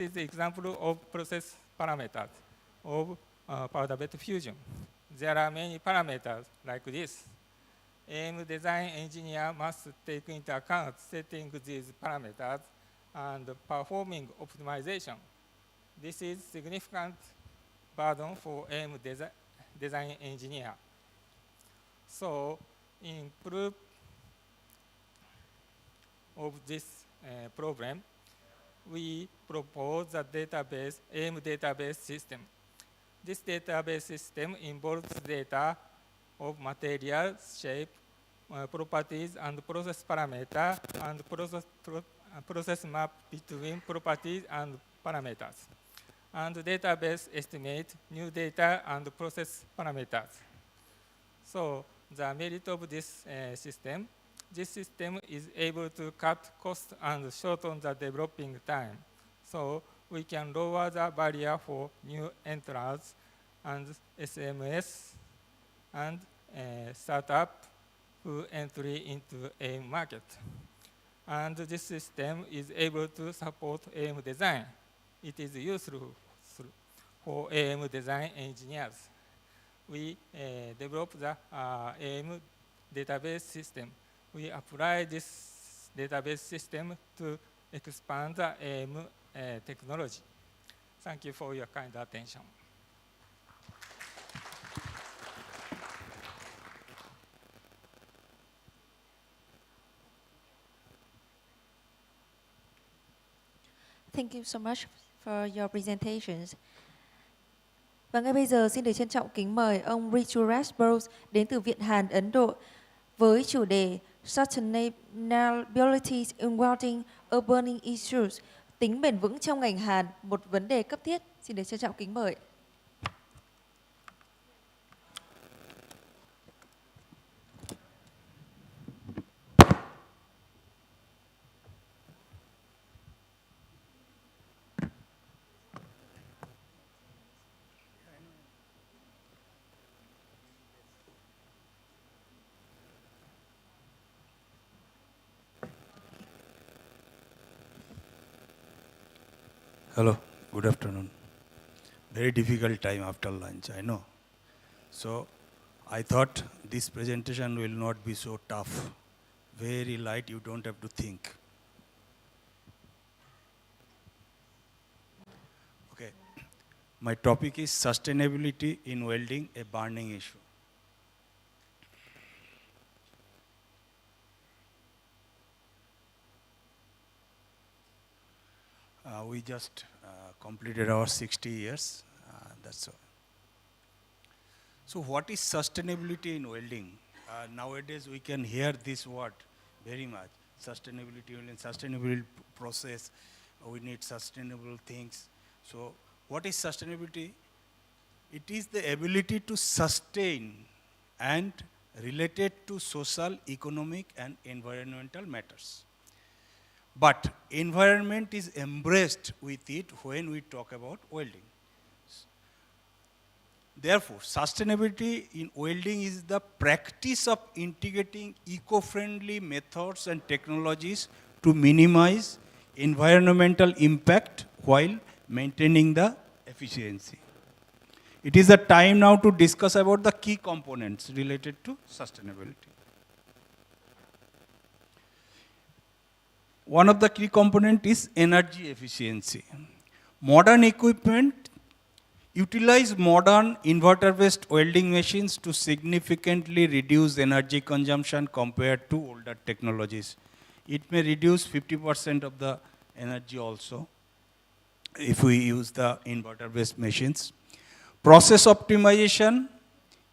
is the example of process parameters of powder bed fusion. There are many parameters like this. AM design engineer must take into account setting these parameters and performing optimization. This is significant burden for AM design engineer. So, in proof of this problem, we propose a database, AM database system. This database system involves data of material, shape, properties, and process parameter, and process map between properties and parameters. And the database estimates new data and process parameters. So the merit of this system is able to cut cost and shorten the developing time. So we can lower the barrier for new entrants and SMS and startup who entry into a market. And this system is able to support AM design. It is useful for AM design engineers. We develop the AM database system. We apply this database system to expand the AM technology. Thank you for your kind attention. Thank you so much for your presentations. Và ngay bây giờ xin được trân trọng kính mời ông Richard Bose đến từ Viện Hàn Ấn Độ với chủ đề Sustainability in Welding a Burning Issues, tính bền vững trong ngành hàn, một vấn đề cấp thiết. Xin được trân trọng kính mời. Hello, good afternoon. Very difficult time after lunch, I know. So I thought this presentation will not be so tough. Very light, you don't have to think. Okay, my topic is sustainability in welding, a burning issue. We just completed our 60 years, that's all. So what is sustainability in welding? Nowadays we can hear this word very much. Sustainability in sustainable process, we need sustainable things. So what is sustainability? It is the ability to sustain and related to social, economic and environmental matters. But environment is embraced with it when we talk about welding. Therefore, sustainability in welding is the practice of integrating eco-friendly methods and technologies to minimize environmental impact while maintaining the efficiency. It is the time now to discuss about the key components related to sustainability. One of the key components is energy efficiency. Modern equipment utilize modern inverter-based welding machines to significantly reduce energy consumption compared to older technologies. It may reduce 50% of the energy also if we use the inverter-based machines. Process optimization,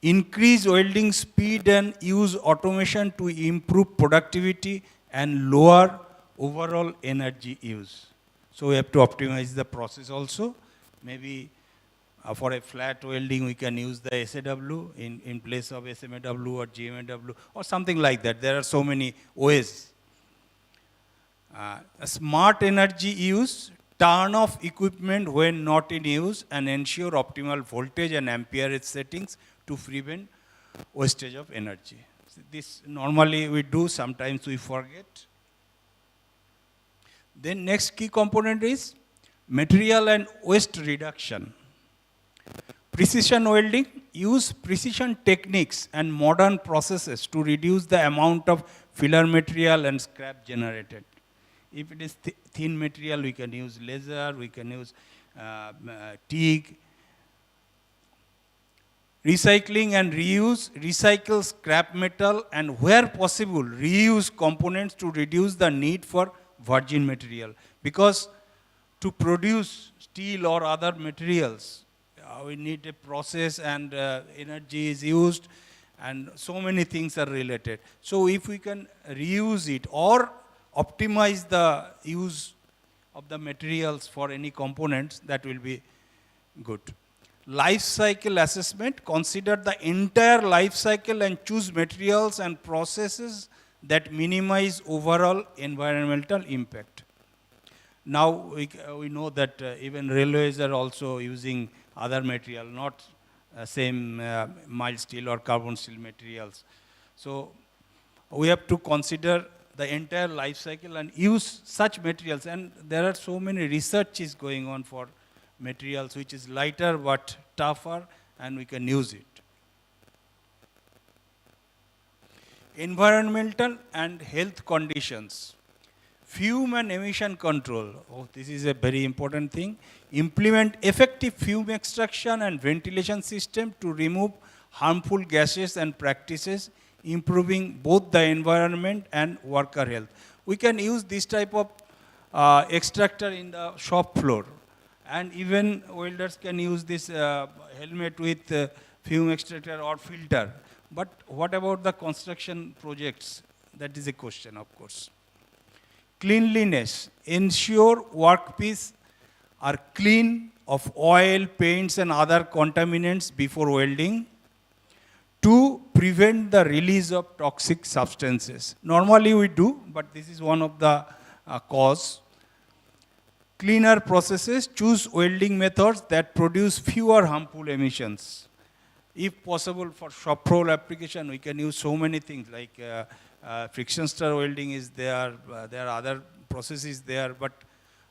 increase welding speed and use automation to improve productivity and lower overall energy use. So we have to optimize the process also. Maybe for a flat welding we can use the SAW in place of SMAW or GMAW or something like that. There are so many ways. Smart energy use, turn off equipment when not in use and ensure optimal voltage and amperage settings to prevent wastage of energy. So this normally we do, sometimes we forget. Then next key component is Material and waste reduction. Precision welding use precision techniques and modern processes to reduce the amount of filler material and scrap generated. If it is thin material, we can use laser, we can use TIG. Recycling and reuse, recycle scrap metal and where possible, reuse components to reduce the need for virgin material. Because to produce steel or other materials, we need a process and energy is used and so many things are related. So if we can reuse it or optimize the use of the materials for any components, that will be good. Life cycle assessment, consider the entire life cycle and choose materials and processes that minimize overall environmental impact. Now we know that even railways are also using other material, not same mild steel or carbon steel materials. So we have to consider the entire life cycle and use such materials. And there are so many research is going on for materials which is lighter but tougher, and we can use it. Environmental and health conditions. Fume and emission control. Oh, this is a very important thing. Implement effective fume extraction and ventilation system to remove harmful gases and practices, improving both the environment and worker health. We can use this type of extractor in the shop floor. And even welders can use this helmet with fume extractor or filter. But what about the construction projects? That is a question, of course. Cleanliness. Ensure workpiece are clean of oil, paints and other contaminants before welding. To prevent the release of toxic substances. Normally we do, but this is one of the cause. Cleaner processes, choose welding methods that produce fewer harmful emissions. If possible for shop floor application, we can use so many things like friction stir welding is there, there are other processes there, but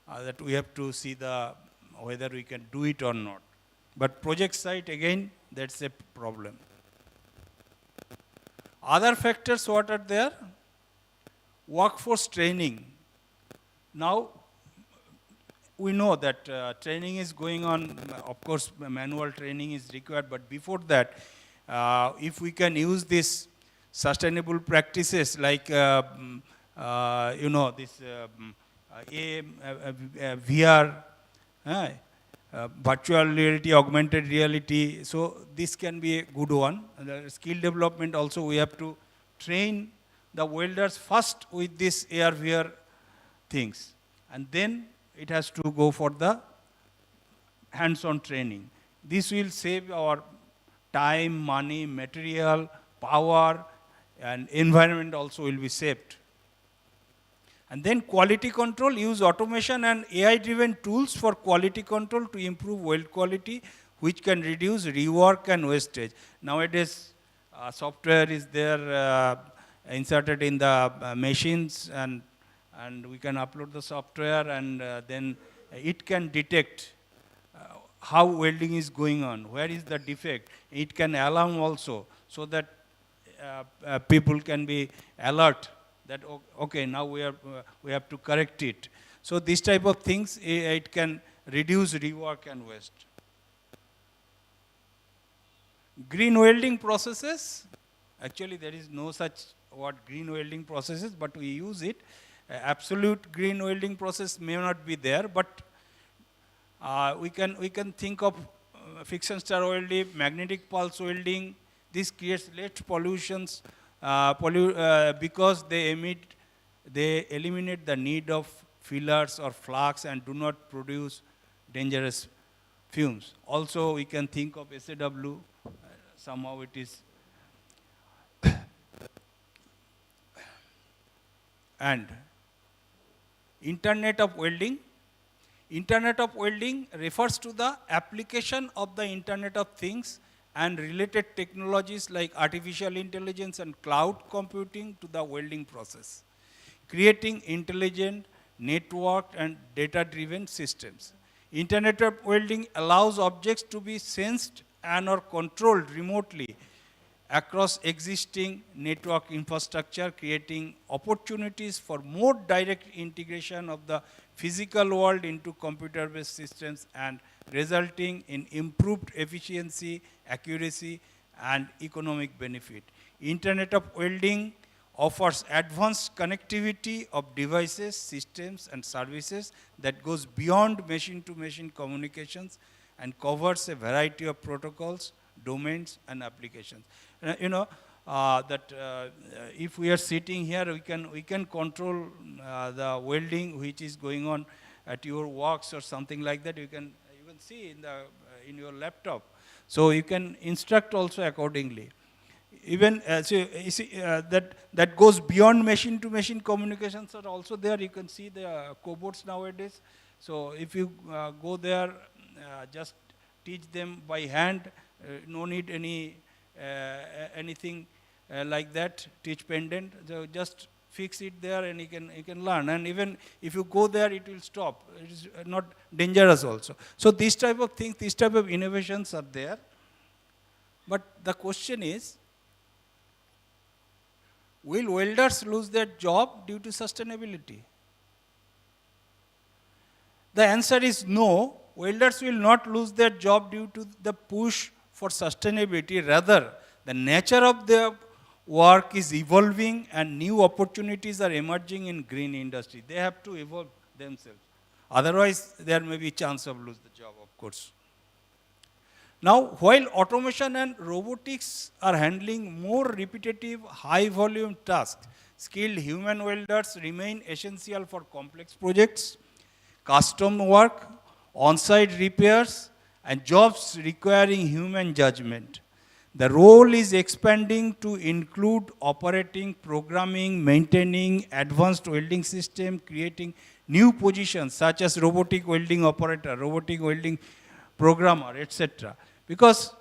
that we have to see whether we can do it or not. But project site, again, that's a problem. Other factors, what are there? Workforce training. Now, we know that training is going on. Of course, manual training is required, but before that, if we can use this sustainable practices like, this VR, virtual reality, augmented reality, so this can be a good one. The skill development also, we have to train the welders first with this AR VR things, and then it has to go for the hands-on training. This will save our time, money, material, power, and environment also will be saved. And then quality control, use automation and AI-driven tools for quality control to improve weld quality, which can reduce rework and wastage. Nowadays, software is there inserted in the machines, and we can upload the software, and then it can detect how welding is going on, where is the defect. It can alarm also, so that people can be alert that okay, now we have to correct it. So this type of things, it can reduce rework and waste. Green welding processes. Actually, there is no such word green welding processes, but we use it. Absolute green welding process may not be there, but we can think of friction stir welding, magnetic pulse welding. This creates less pollutions because they eliminate the need of fillers or flux and do not produce dangerous fumes. Also, we can think of SAW. Somehow it is. And Internet of Welding. Internet of Welding refers to the application of the Internet of Things and related technologies like artificial intelligence and cloud computing to the welding process, creating intelligent, networked and data-driven systems. Internet of Welding allows objects to be sensed and or controlled remotely across existing network infrastructure, creating opportunities for more direct integration of the physical world into computer-based systems and resulting in improved efficiency, accuracy, and economic benefit. Internet of Welding offers advanced connectivity of devices, systems, and services that goes beyond machine-to-machine communications and covers a variety of protocols, domains, and applications. That if we are sitting here, we can control the welding which is going on at your works or something like that. You can see in your laptop. So you can instruct also accordingly. Even that goes beyond machine to machine communications are also there. You can see the cobots nowadays. So if you go there, just teach them by hand, no need anything like that, teach pendant. So just fix it there and you can learn. And even if you go there, it will stop. It is not dangerous also. So these type of things, these type of innovations are there. But the question is, will welders lose their job due to sustainability? The answer is no. Welders will not lose their job due to the push for sustainability. Rather, the nature of their work is evolving and new opportunities are emerging in green industry. They have to evolve themselves. Otherwise, there may be chance of lose the job, of course. Now, while automation and robotics are handling more repetitive, high-volume tasks, skilled human welders remain essential for complex projects, custom work, on-site repairs, and jobs requiring human judgment. The role is expanding to include operating, programming, maintaining advanced welding system, creating new positions such as robotic welding operator, robotic welding programmer, etc. Because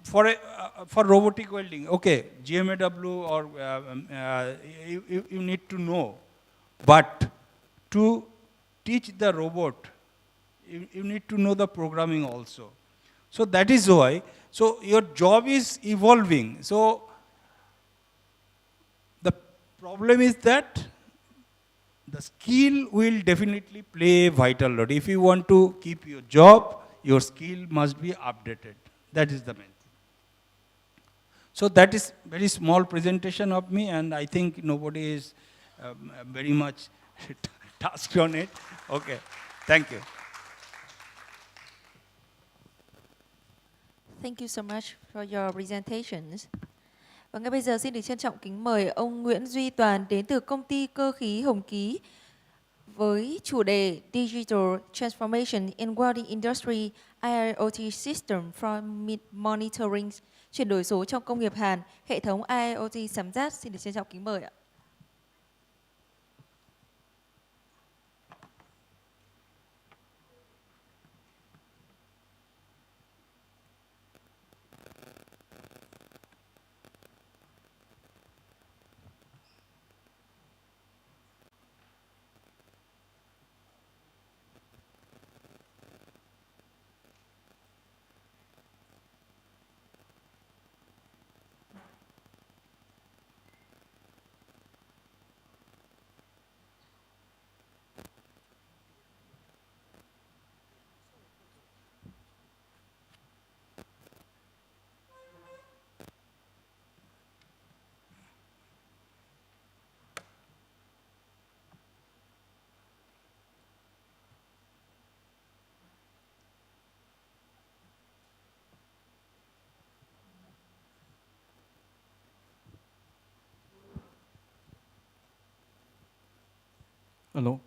for robotic welding, okay, GMAW or you need to know, but to teach the robot, you need to know the programming also. So that is why, so your job is evolving. So the problem is that the skill will definitely play a vital role. If you want to keep your job, your skill must be updated. That is the main thing. So that is very small presentation of me, and I think nobody is very much tasked on it. Okay, thank you. Thank you so much for your presentations. Và ngay bây giờ xin được trân trọng kính mời ông Nguyễn Duy Toàn đến từ công ty cơ khí Hồng Ký với chủ đề Digital Transformation in Welding Industry IIoT System for Monitoring, chuyển đổi số trong công nghiệp hàn, hệ thống IIoT giám sát. Xin được trân trọng kính mời ạ. Hello.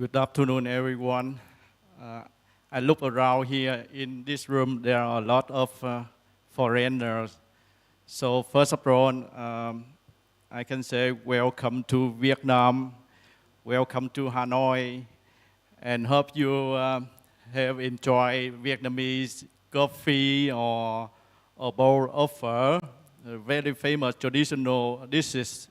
Good afternoon, everyone. I look around here in this room. There are a lot of foreigners. So first of all, I can say welcome to Vietnam, welcome to Hanoi, and hope you have enjoyed Vietnamese coffee or a bowl of phở, a very famous traditional dishes.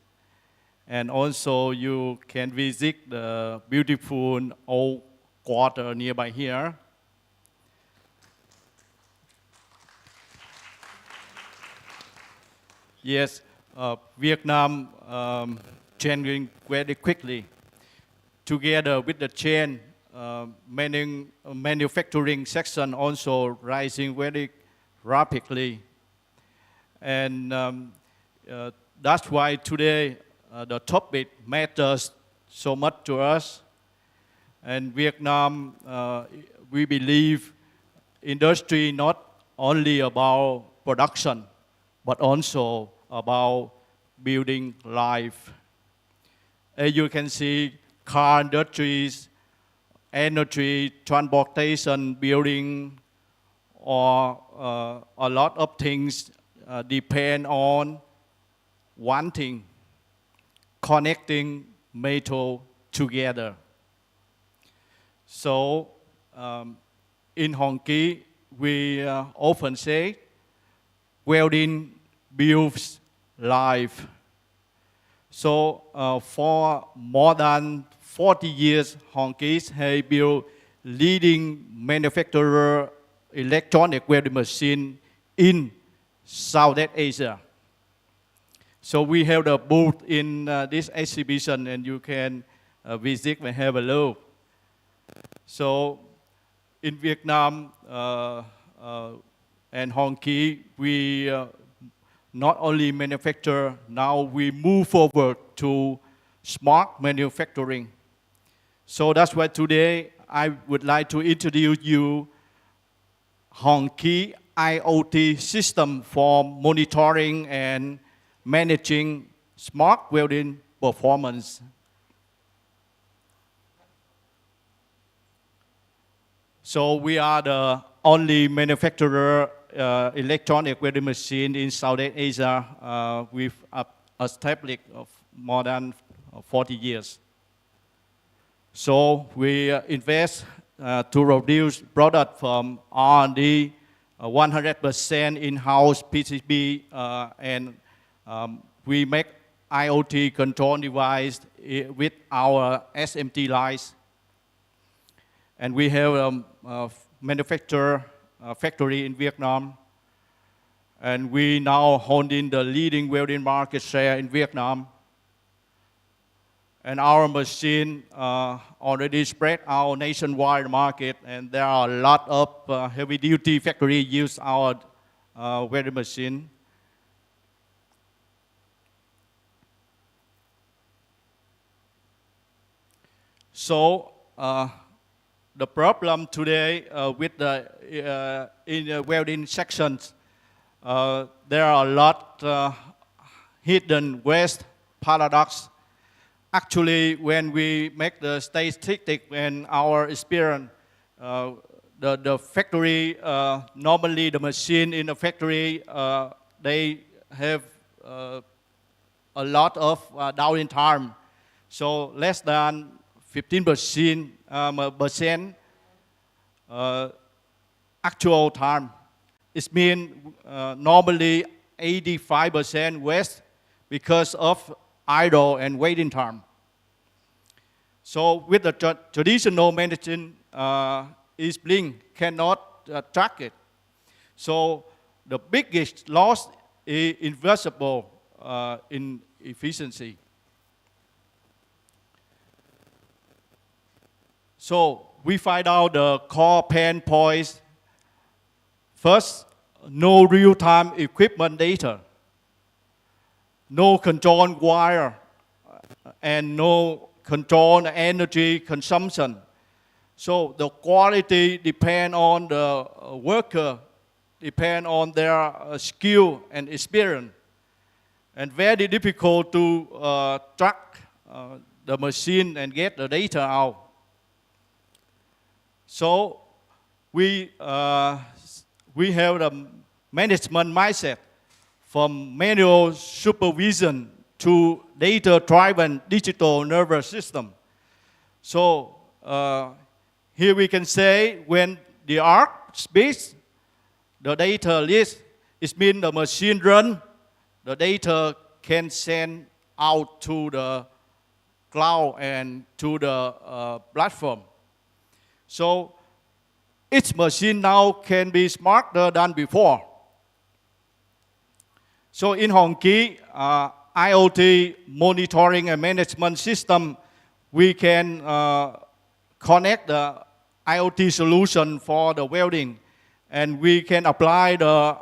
And also you can visit the beautiful old quarter nearby here. Yes, Vietnam changing very quickly. Together with the chain, manufacturing section also rising very rapidly. And that's why today the topic matters so much to us. And Vietnam, we believe industry not only about production, but also about building life. As you can see, car industries, energy, transportation, building, or a lot of things depend on one thing: connecting metal together. So in Hong Kee, we often say, welding builds life. So for more than 40 years, Hong Kee has built leading manufacturer electronic welding machine in Southeast Asia. So we have the booth in this exhibition, and you can visit and have a look. So in Vietnam and Hong Kee, we not only manufacture, now we move forward to smart manufacturing. So that's why today I would like to introduce you Hong Kee IoT system for monitoring and managing smart welding performance. So we are the only manufacturer electronic welding machine in Southeast Asia with established of more than 40 years. So we invest to produce product from R&D, 100% in-house PCB, and we make IoT control device with our SMT lines. And we have a manufacturer factory in Vietnam. And we now holding the leading welding market share in Vietnam. And our machine already spread our nationwide market, and there are a lot of heavy-duty factories use our welding machine. So the problem today with the in the welding sections, there are a lot hidden waste paradox. Actually, when we make the statistic and our experience, the factory, normally the machine in the factory, they have a lot of downtime. So less than 15% actual time. It means normally 85% waste because of idle and waiting time. So with the traditional medicine, e-blink cannot track it. So the biggest loss is invisible in efficiency. So we find out the core pain points. First, no real-time equipment data, no control wire, and no control energy consumption. So the quality depends on the worker, depends on their skill and experience, and very difficult to track the machine and get the data out. So we have the management mindset from manual supervision to data-driven digital nervous system. So here we can say when the arc speaks, the data list, it means the machine run, the data can send out to the cloud and to the platform. So each machine now can be smarter than before. So in Hongqi, IoT monitoring and management system, we can connect the IoT solution for the welding, and we can apply the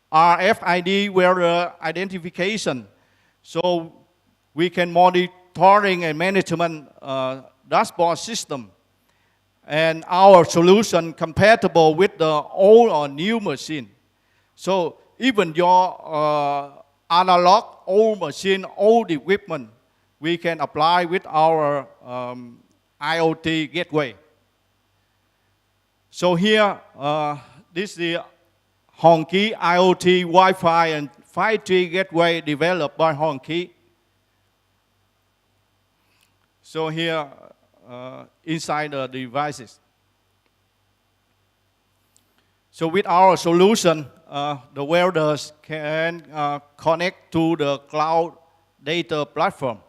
RFID welder identification. So we can monitoring and management dashboard system. And our solution compatible with the old or new machine. So even your analog old machine, old equipment, we can apply with our IoT gateway. So here, this is the Hongqi IoT Wi-Fi and 5G gateway developed by Hongqi. So here, inside the devices. So with our solution, the welders can connect to the cloud data platform.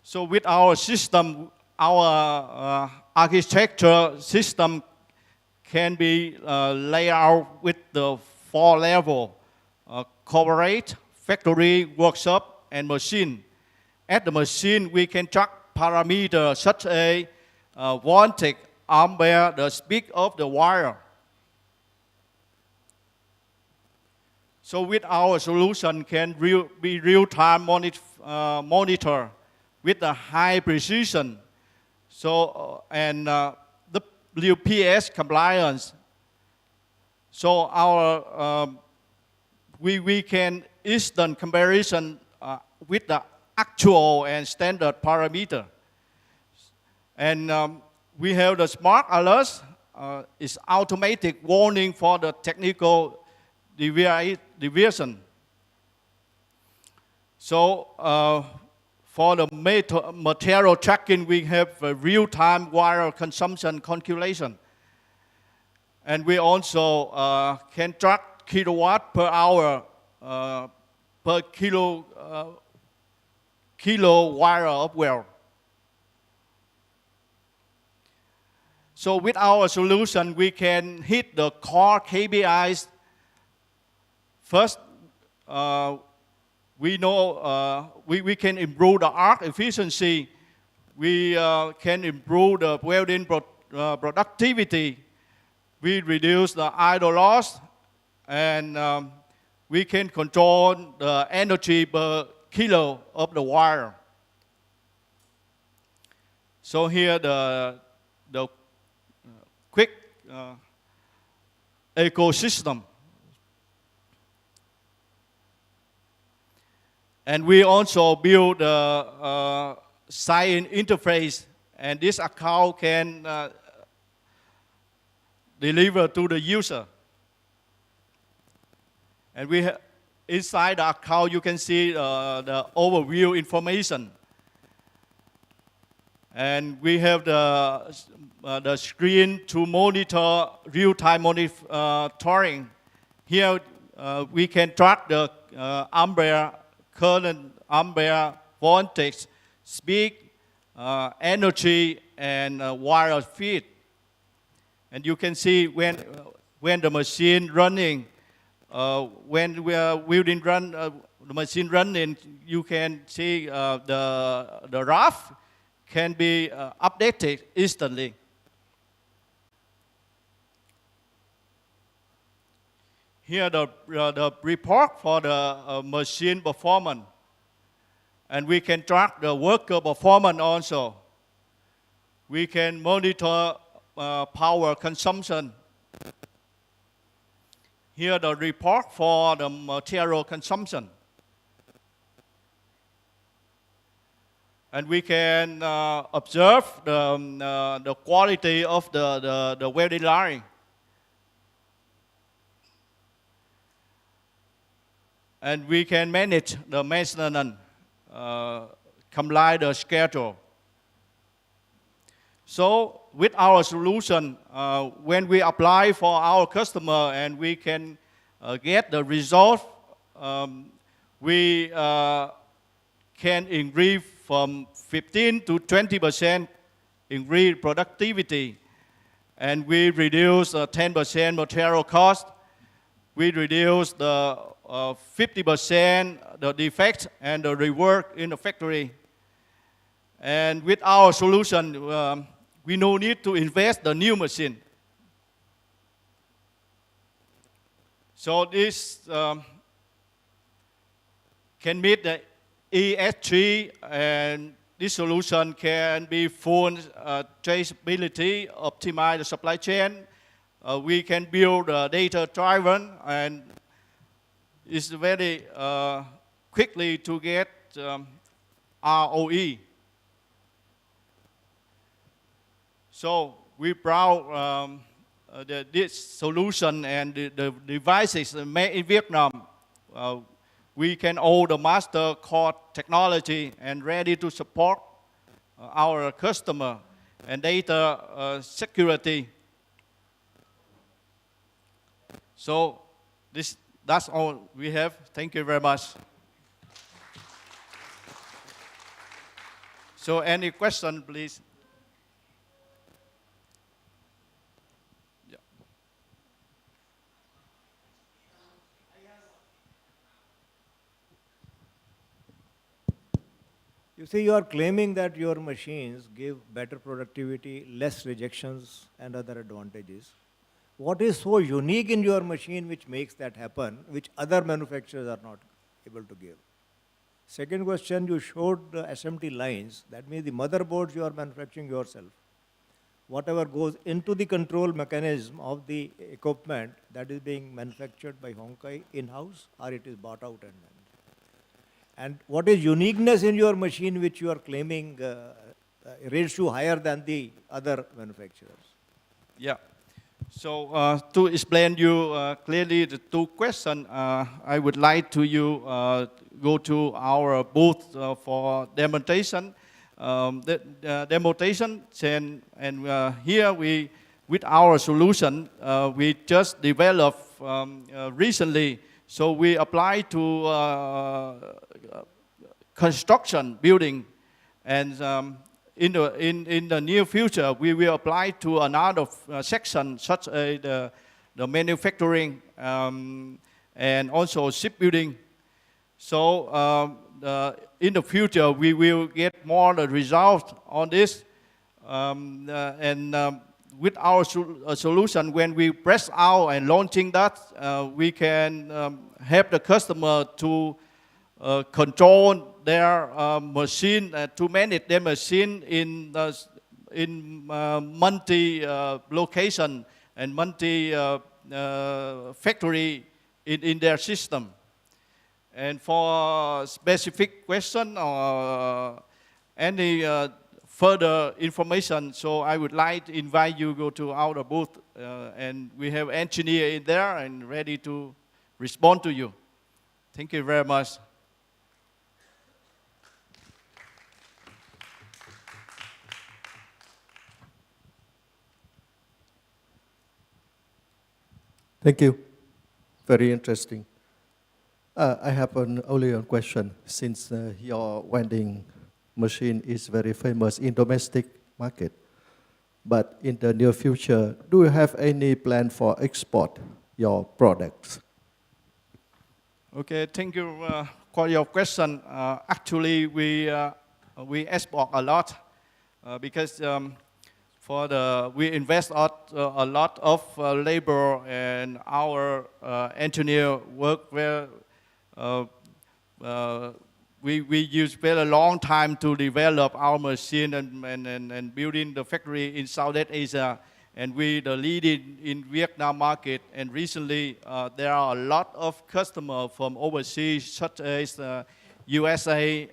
So with our system, our architecture system can be laid out with the 4 levels: corporate, factory, workshop, and machine. At the machine, we can track parameters such as voltage, ampere, the speed of the wire. So with our solution can be real-time monitor with a high precision. So and the WPS compliance. So our we can instant comparison with the actual and standard parameter. And we have the smart alerts. It's automatic warning for the technical deviation. So for the material tracking, we have a real-time wire consumption calculation. And we also can track kilowatt per hour per kilo wire of weld. So with our solution, we can hit the core KPIs. First, we know we can improve the arc efficiency. We can improve the welding productivity. We reduce the idle loss, and we can control the energy per kilo of the wire. So here the quick ecosystem. And we also build a sign interface, and this account can deliver to the user. And we inside the account, you can see the overview information. And we have the screen to monitor real-time monitoring. Here we can track the ampere, current, ampere, voltage, speed, energy, and wire feed. And you can see when the machine running, when we are welding run, the machine running, you can see the graph can be updated instantly. Here the report for the machine performance. And we can track the worker performance also. We can monitor power consumption. Here the report for the material consumption. And we can observe the quality of the welding line. And we can manage the maintenance, comply the schedule. So with our solution, when we apply for our customer and we can get the result, we can increase from 15 to 20% increase productivity, and we reduce 10% material cost. We reduce the 50% the defect and the rework in the factory. And with our solution, we no need to invest the new machine. So this can meet the ESG, and this solution can be full traceability, optimize the supply chain. We can build data driven, and it's very quickly to get ROE. So we brought this solution and the devices made in Vietnam. We can own the master core technology and ready to support our customer and data security. So that's all we have. Thank you very much. So any question, please? You see, you are claiming that your machines give better productivity, less rejections, and other advantages. What is so unique in your machine which makes that happen, which other manufacturers are not able to give? Second question, you showed the SMT lines. That means the motherboards you are manufacturing yourself. Whatever goes into the control mechanism of the equipment, that is being manufactured by Honkai in-house, or it is bought out and then. And what is uniqueness in your machine which you are claiming rates you higher than the other manufacturers? Yeah. So to explain you clearly the two questions, I would like to you go to our booth for demonstration. The demonstration, and here we, with our solution, we just developed recently. So we apply to construction building, and in the near future we will apply to another section such as the manufacturing and also shipbuilding. So in the future we will get more the results on this, with our solution, when we press out and launching that, we can help the customer to control their machine, to manage their machine in multi location and multi factory in their system. And for specific question or any further information, so I would like to invite you to go to our booth, and we have engineer in there and ready to respond to you. Thank you very much. Thank you. Very interesting. I have only one question. Since your welding machine is very famous in domestic market, but in the near future, do you have any plan for export your products? Okay, thank you for your question. Actually, we export a lot because we invest a lot of labor, and our engineer work where we use very long time to develop our machine and building the factory in Southeast Asia, and we the leading in Vietnam market. And recently there are a lot of customers from overseas, such as USA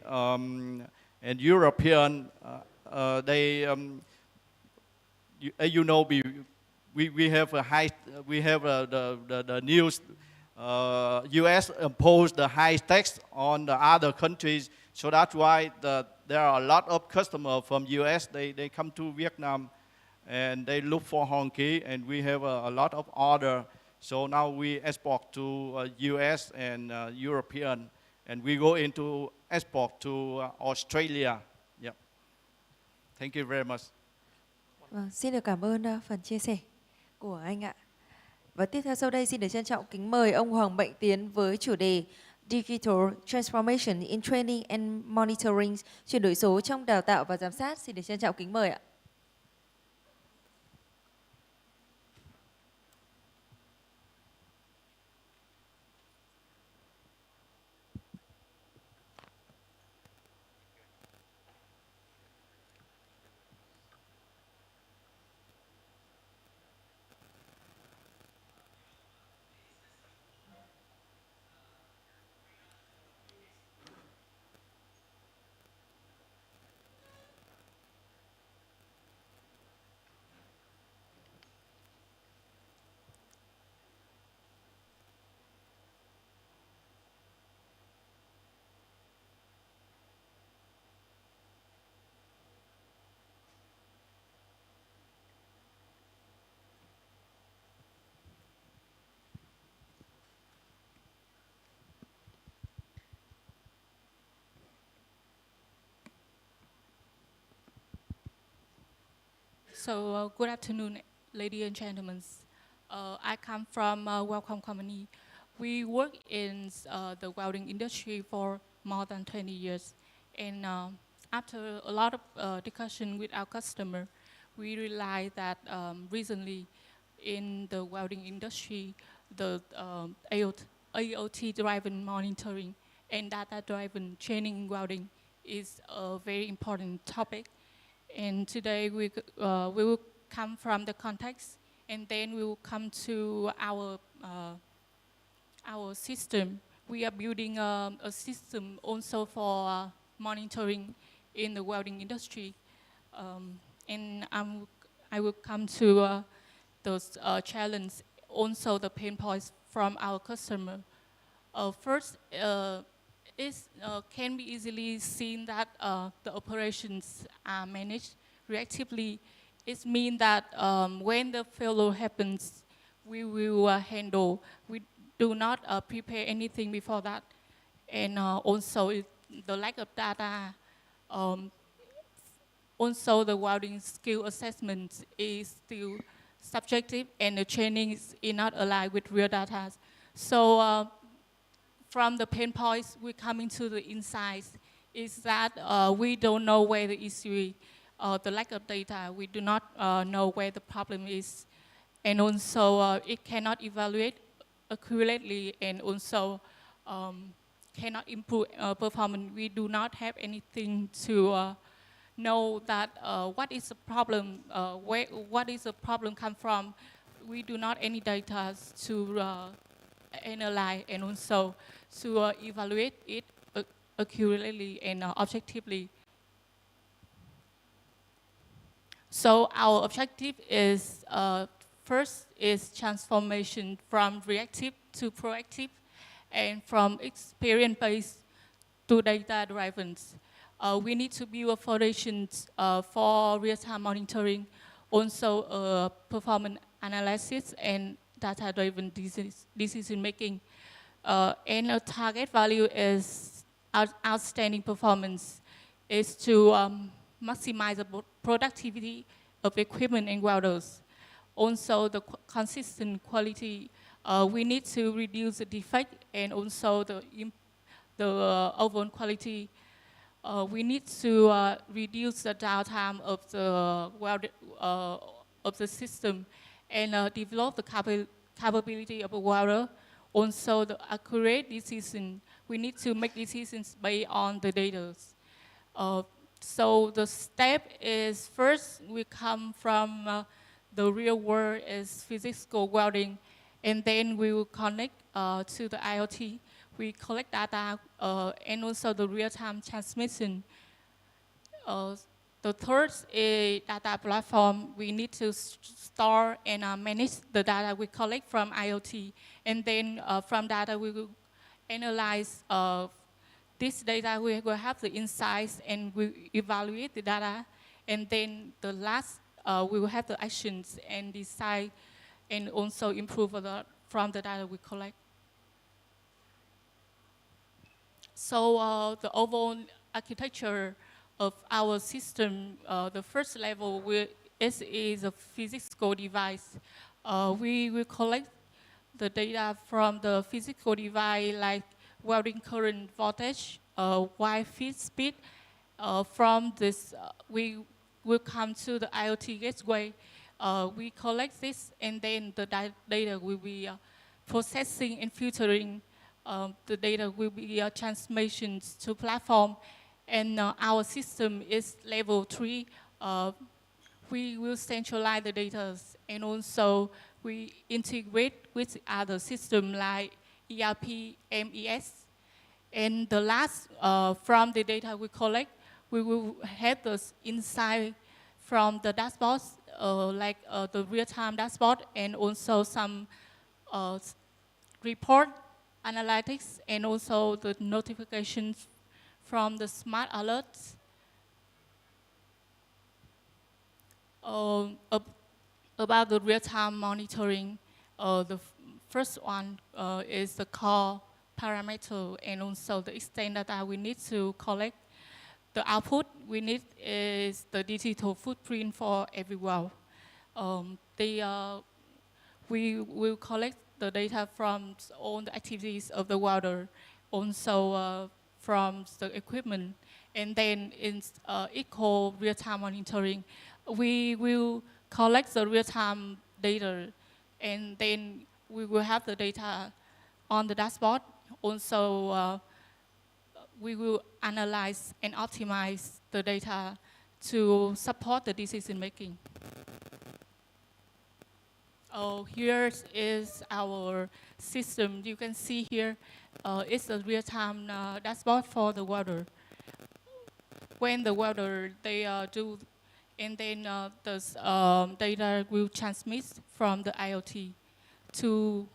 And European, they, you know, we have a high, we have the news. U.S. imposed the high tax on the other countries, so that's why there are a lot of customers from U.S. They come to Vietnam, and they look for Honky, and we have a lot of order. So now we export to U.S. and European, and we go into export to Australia. Yeah. Thank you very much. Vâng, xin được cảm ơn phần chia sẻ của anh ạ. Và tiếp theo sau đây xin được trân trọng kính mời ông Hoàng Mạnh Tiến với chủ đề Digital Transformation in Training and Monitoring, chuyển đổi số trong đào tạo và giám sát. Xin được trân trọng kính mời ạ. So, good afternoon, ladies and gentlemen. I come from Welcome Company. We work in the welding industry for more than 20 years. And after a lot of discussion with our customer, we realized that recently in the welding industry, the IoT-driven monitoring and data-driven training in welding is a very important topic. And today we will come from the context, and then we will come to our system. We are building a system also for monitoring in the welding industry. And I will come to those challenges, also the pain points from our customer. First, it can be easily seen that the operations are managed reactively. It means that when the failure happens, we will handle. We do not prepare anything before that. And also the lack of data. Also the welding skill assessment is still subjective, and the training is not aligned with real data. So from the pain points, we come into the insights, is that we don't know where the issue is, the lack of data. We do not know where the problem is. And also, it cannot evaluate accurately, and also cannot improve performance. We do not have anything to know that what is the problem, what is the problem come from. We do not any data to analyze and also to evaluate it accurately and objectively. So our objective is first is transformation from reactive to proactive, and from experience-based to data-driven. We need to build a foundation for real-time monitoring, also performance analysis and data-driven decision-making. And a target value is outstanding performance is to maximize the productivity of equipment and welders. Also, the consistent quality. We need to reduce the defect and also the overall quality. We need to reduce the downtime of the system, and develop the capability of a welder. Also, the accurate decision. We need to make decisions based on the data. So the step is first we come from the real world is physical welding, and then we will connect to the IoT. We collect data and also the real-time transmission. Uh, the third is data platform. We need to store and manage the data we collect from IoT. And then from data, we will analyze this data. We will have the insights and we evaluate the data. And then the last, we will have the actions and decide and also improve from the data we collect. So the overall architecture of our system, the first level is a physical device. We will collect the data from the physical device like welding current voltage, wire feed speed. From this, we will come to the IoT gateway. We collect this and then the data will be processing and filtering. The data will be transmissions to platform, and our system is level 3. We will centralize the data, and also we integrate with other systems like ERP, MES. And the last, from the data we collect, we will have the insight from the dashboards, like the real-time dashboard, and also some report analytics, and also the notifications from the smart alerts. About the real-time monitoring, the first one is the core parameter and also the extent that we need to collect. The output we need is the digital footprint for every well. We will collect the data from all the activities of the welder, also from the equipment, and then in equal real-time monitoring, we will collect the real-time data, and then we will have the data on the dashboard. Also, we will analyze and optimize the data to support the decision making. Oh, here is our system. You can see here, it's a real-time dashboard for the welder. When the welder, they do, and then the data will transmit from the IoT to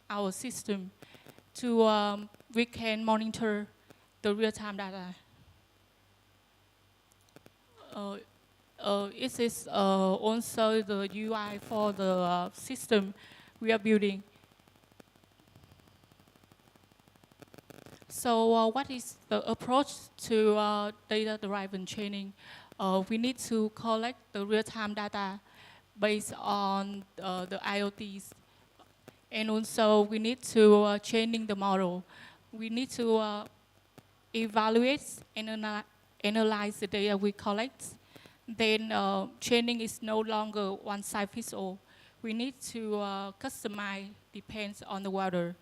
our system to we can monitor the real-time data. It is also the UI for the system we are building. So what is the approach to data-driven training? We need to collect the real-time data based on the IoTs. And also we need to training the model. We need to evaluate and analyze the data we collect. Then training is no longer one size fits all. We need to customize, depends on the welder.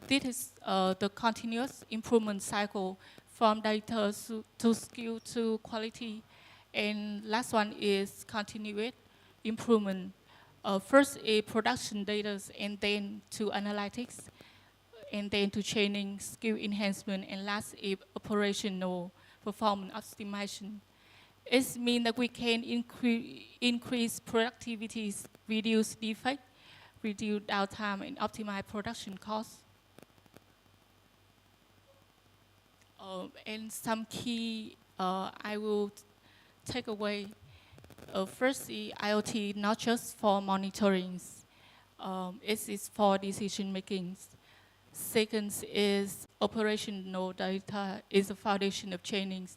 This is the continuous improvement cycle from data to skill to quality. And last one is continuous improvement. First is production data, and then to analytics, and then to training, skill enhancement, and last is operational performance optimization. It means that we can increase productivity, reduce defect, reduce downtime, and optimize production costs. And some key I will take away. First, the IoT not just for monitoring, it is for decision making. Second is operational data is the foundation of trainings.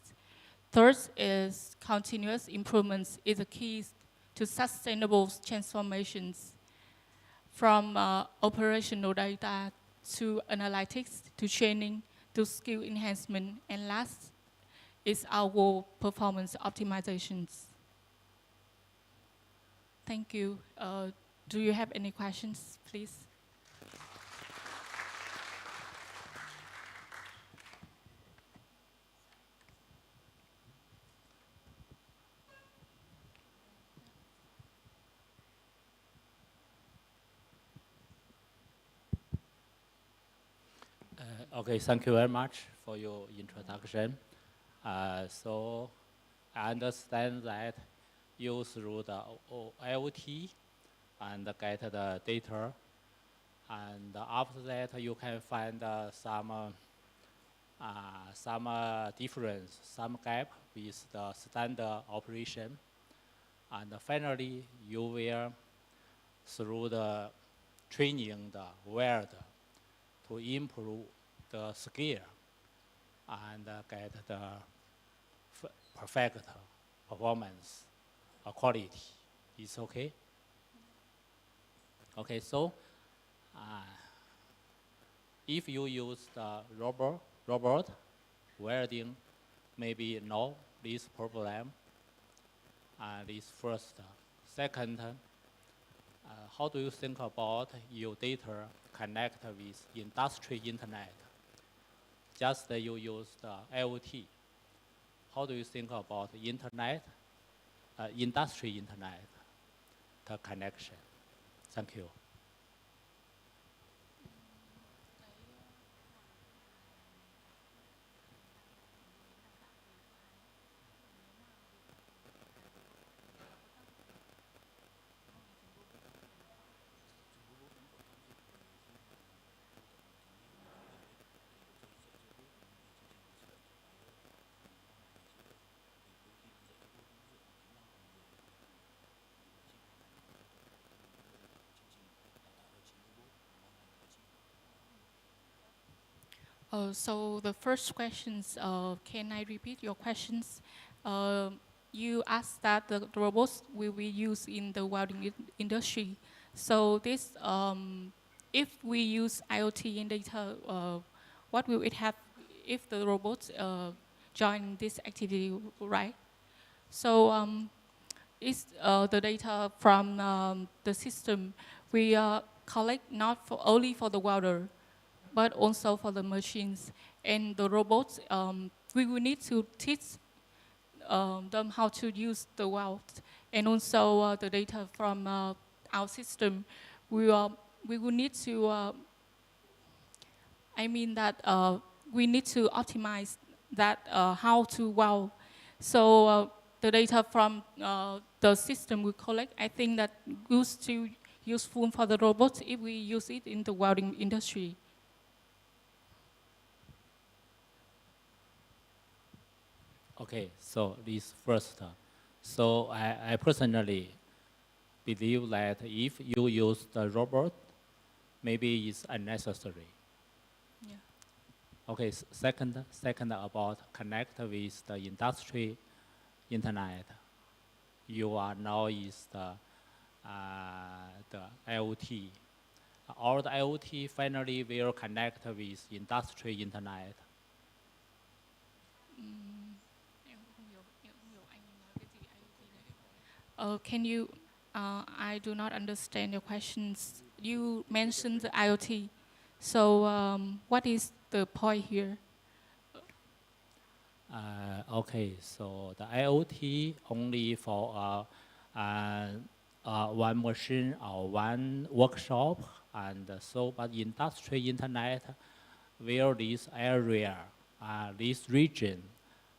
Third is continuous improvements is the key to sustainable transformations from operational data to analytics to training to skill enhancement, and last is our performance optimizations. Thank you. Do you have any questions, please? Okay, thank you very much for your introduction. So I understand that you through the IoT and get the data, and after that you can find some difference, some gap with the standard operation, and finally you will through the training the weld to improve the skill and get the perfect performance or quality. It's okay? Okay, so if you use the robot welding, maybe no this problem. This first. Second, how do you think about your data connect with industry internet? Just you use the IoT. How do you think about internet, industry internet, the connection? Thank you. So the first questions, can I repeat your questions? You asked that the robots will be used in the welding industry. So this, if we use IoT in data, what will it have if the robots join this activity, right? So is the data from the system we collect not for only for the welder, but also for the machines and the robots. We will need to teach them how to use the weld, and also the data from our system. We will need to. I mean that we need to optimize that how to weld. So the data from the system we collect, I think that used to useful for the robots if we use it in the welding industry. Okay, so this first. So I personally believe that if you use the robot, maybe it's unnecessary. Yeah. Okay, second about connect with the industry internet. You are now is the IoT. All the IoT finally will connect with industry internet. Can you, I do not understand your questions. You mentioned the IoT. So what is the point here? Okay, so the IoT only for one machine or one workshop, and so but industry internet will this area, this region,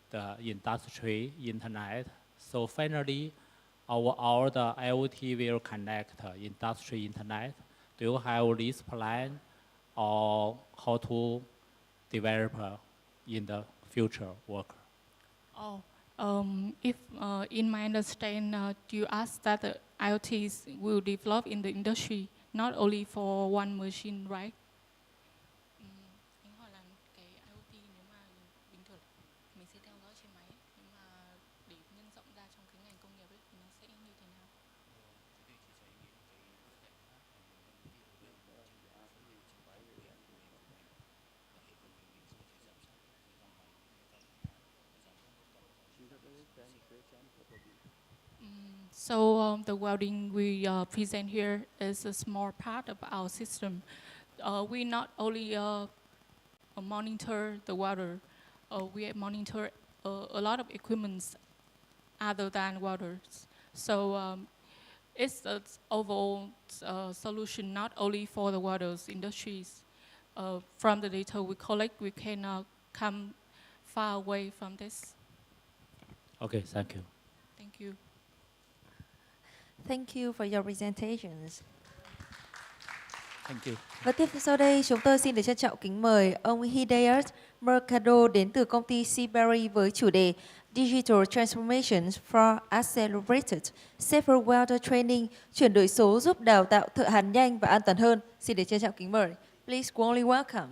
the industry internet. So finally, all the IoT will connect industry internet. Do you have this plan, or how to develop in the future work? Oh, if in my understanding, do you ask that the IoTs will develop in the industry, not only for one machine, right? Anh hỏi là cái IoT nếu mà bình thường mình sẽ theo dõi trên máy, nhưng mà để nhân rộng ra trong cái ngành công nghiệp ấy thì nó sẽ như thế nào? So the welding we present here is a small part of our system. We not only monitor the welder, we monitor a lot of equipments other than welders. So it's an overall solution not only for the welders industries. From the data we collect, we can come far away from this. Okay, thank you. Thank you. Thank you for your presentations. Thank you. Và tiếp sau đây, chúng tôi xin được trân trọng kính mời ông Hidayat Mercado đến từ công ty Seabury với chủ đề Digital Transformations for Accelerated Safer Welder Training, chuyển đổi số giúp đào tạo thợ hàn nhanh và an toàn hơn. Xin được trân trọng kính mời. Please warmly welcome.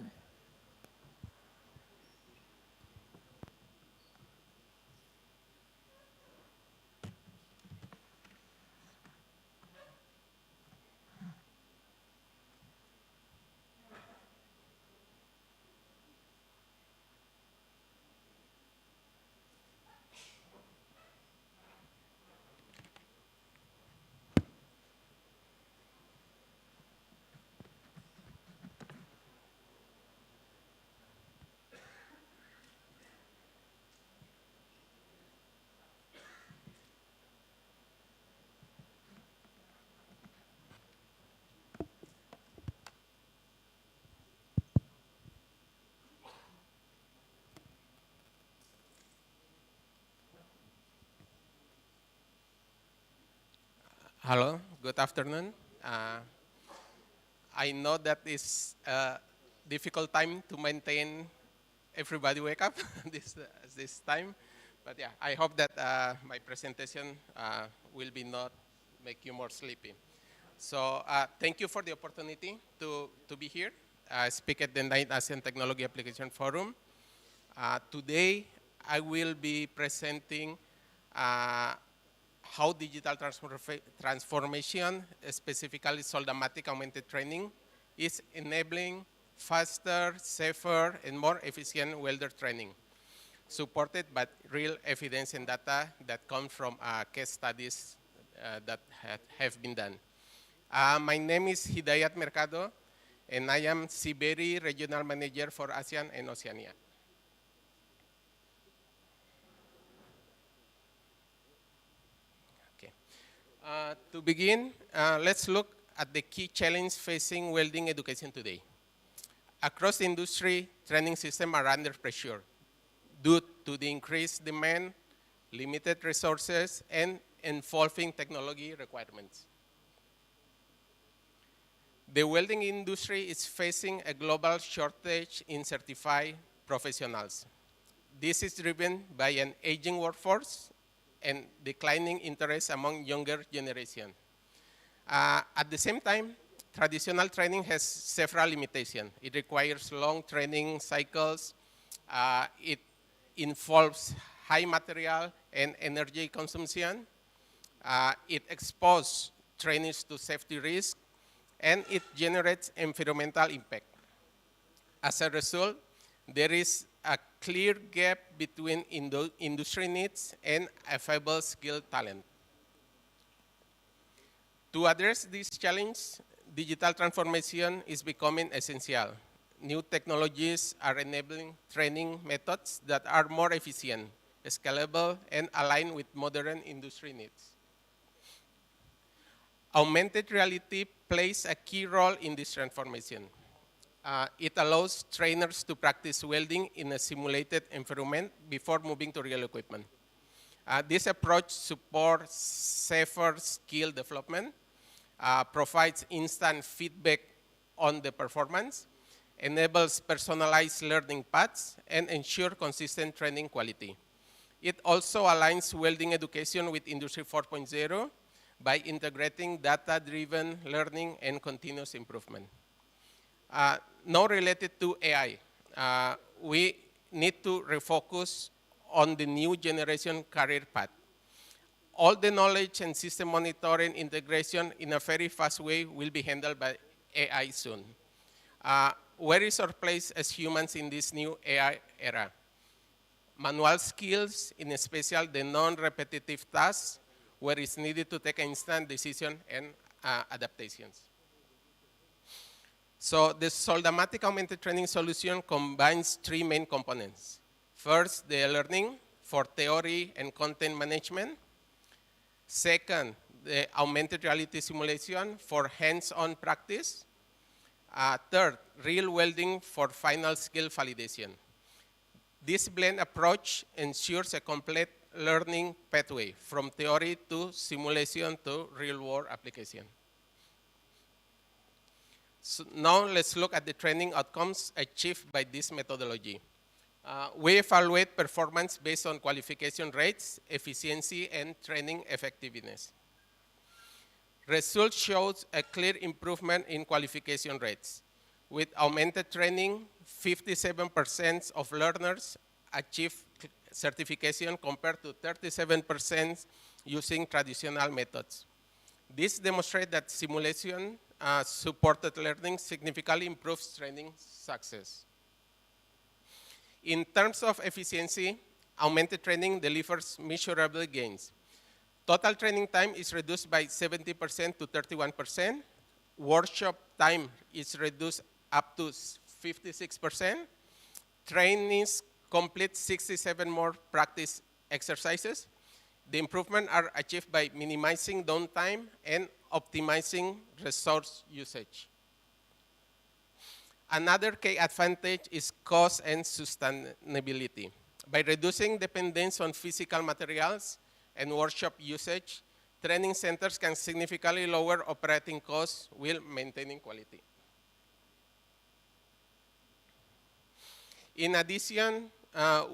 Hello, good afternoon. I know that it's a difficult time to maintain everybody wake up this time, but yeah, I hope that my presentation will be not make you more sleepy. So thank you for the opportunity to be here, speak at the 9th ASEAN Technology Application Forum. Today, I will be presenting how digital transformation, specifically soldatic augmented training, is enabling faster, safer, and more efficient welder training, supported by real evidence and data that come from case studies that have been done. My name is Hidayat Mercado, and I am Siberi Regional Manager for ASEAN and Oceania. To begin, let's look at the key challenge facing welding education today. Across the industry, training systems are under pressure due to the increased demand, limited resources, and evolving technology requirements. The welding industry is facing a global shortage in certified professionals. This is driven by an aging workforce and declining interest among younger generation. At the same time, traditional training has several limitations. It requires long training cycles. It involves high material and energy consumption. It exposes trainees to safety risks, and it generates environmental impact. As a result, there is a clear gap between industry needs and available skilled talent. To address this challenge, digital transformation is becoming essential. New technologies are enabling training methods that are more efficient, scalable, and aligned with modern industry needs. Augmented reality plays a key role in this transformation. It allows trainers to practice welding in a simulated environment before moving to real equipment. This approach supports safer skill development, provides instant feedback on the performance, enables personalized learning paths, and ensures consistent training quality. It also aligns welding education with Industry 4.0 by integrating data-driven learning and continuous improvement. Now related to AI, we need to refocus on the new generation career path. All the knowledge and system monitoring integration in a very fast way will be handled by AI soon. Where is our place as humans in this new AI era? Manual skills, in special the non-repetitive tasks, where it's needed to take instant decision and adaptations. So the soldatic augmented training solution combines three main components. First, the learning for theory and content management. Second, the augmented reality simulation for hands-on practice. Third, real welding for final skill validation. This blend approach ensures a complete learning pathway from theory to simulation to real-world application. So now let's look at the training outcomes achieved by this methodology. We evaluate performance based on qualification rates, efficiency, and training effectiveness. Results shows a clear improvement in qualification rates. With augmented training, 57% of learners achieve certification compared to 37% using traditional methods. This demonstrates that simulation supported learning significantly improves training success. In terms of efficiency, augmented training delivers measurable gains. Total training time is reduced by 70% to 31%. Workshop time is reduced up to 56%. Trainees complete 67 more practice exercises. The improvements are achieved by minimizing downtime and optimizing resource usage. Another key advantage is cost and sustainability. By reducing dependence on physical materials and workshop usage, training centers can significantly lower operating costs while maintaining quality. In addition,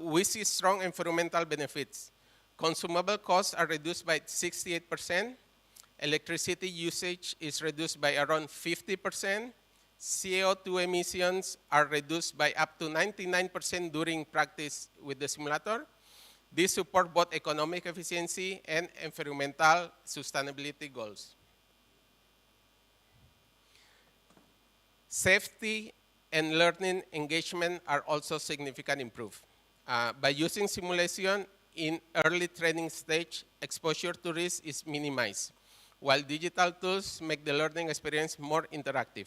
we see strong environmental benefits. Consumable costs are reduced by 68%. Electricity usage is reduced by around 50%. CO2 emissions are reduced by up to 99% during practice with the simulator. This supports both economic efficiency and environmental sustainability goals. Safety and learning engagement are also significantly improved. By using simulation in early training stage, exposure to risk is minimized, while digital tools make the learning experience more interactive.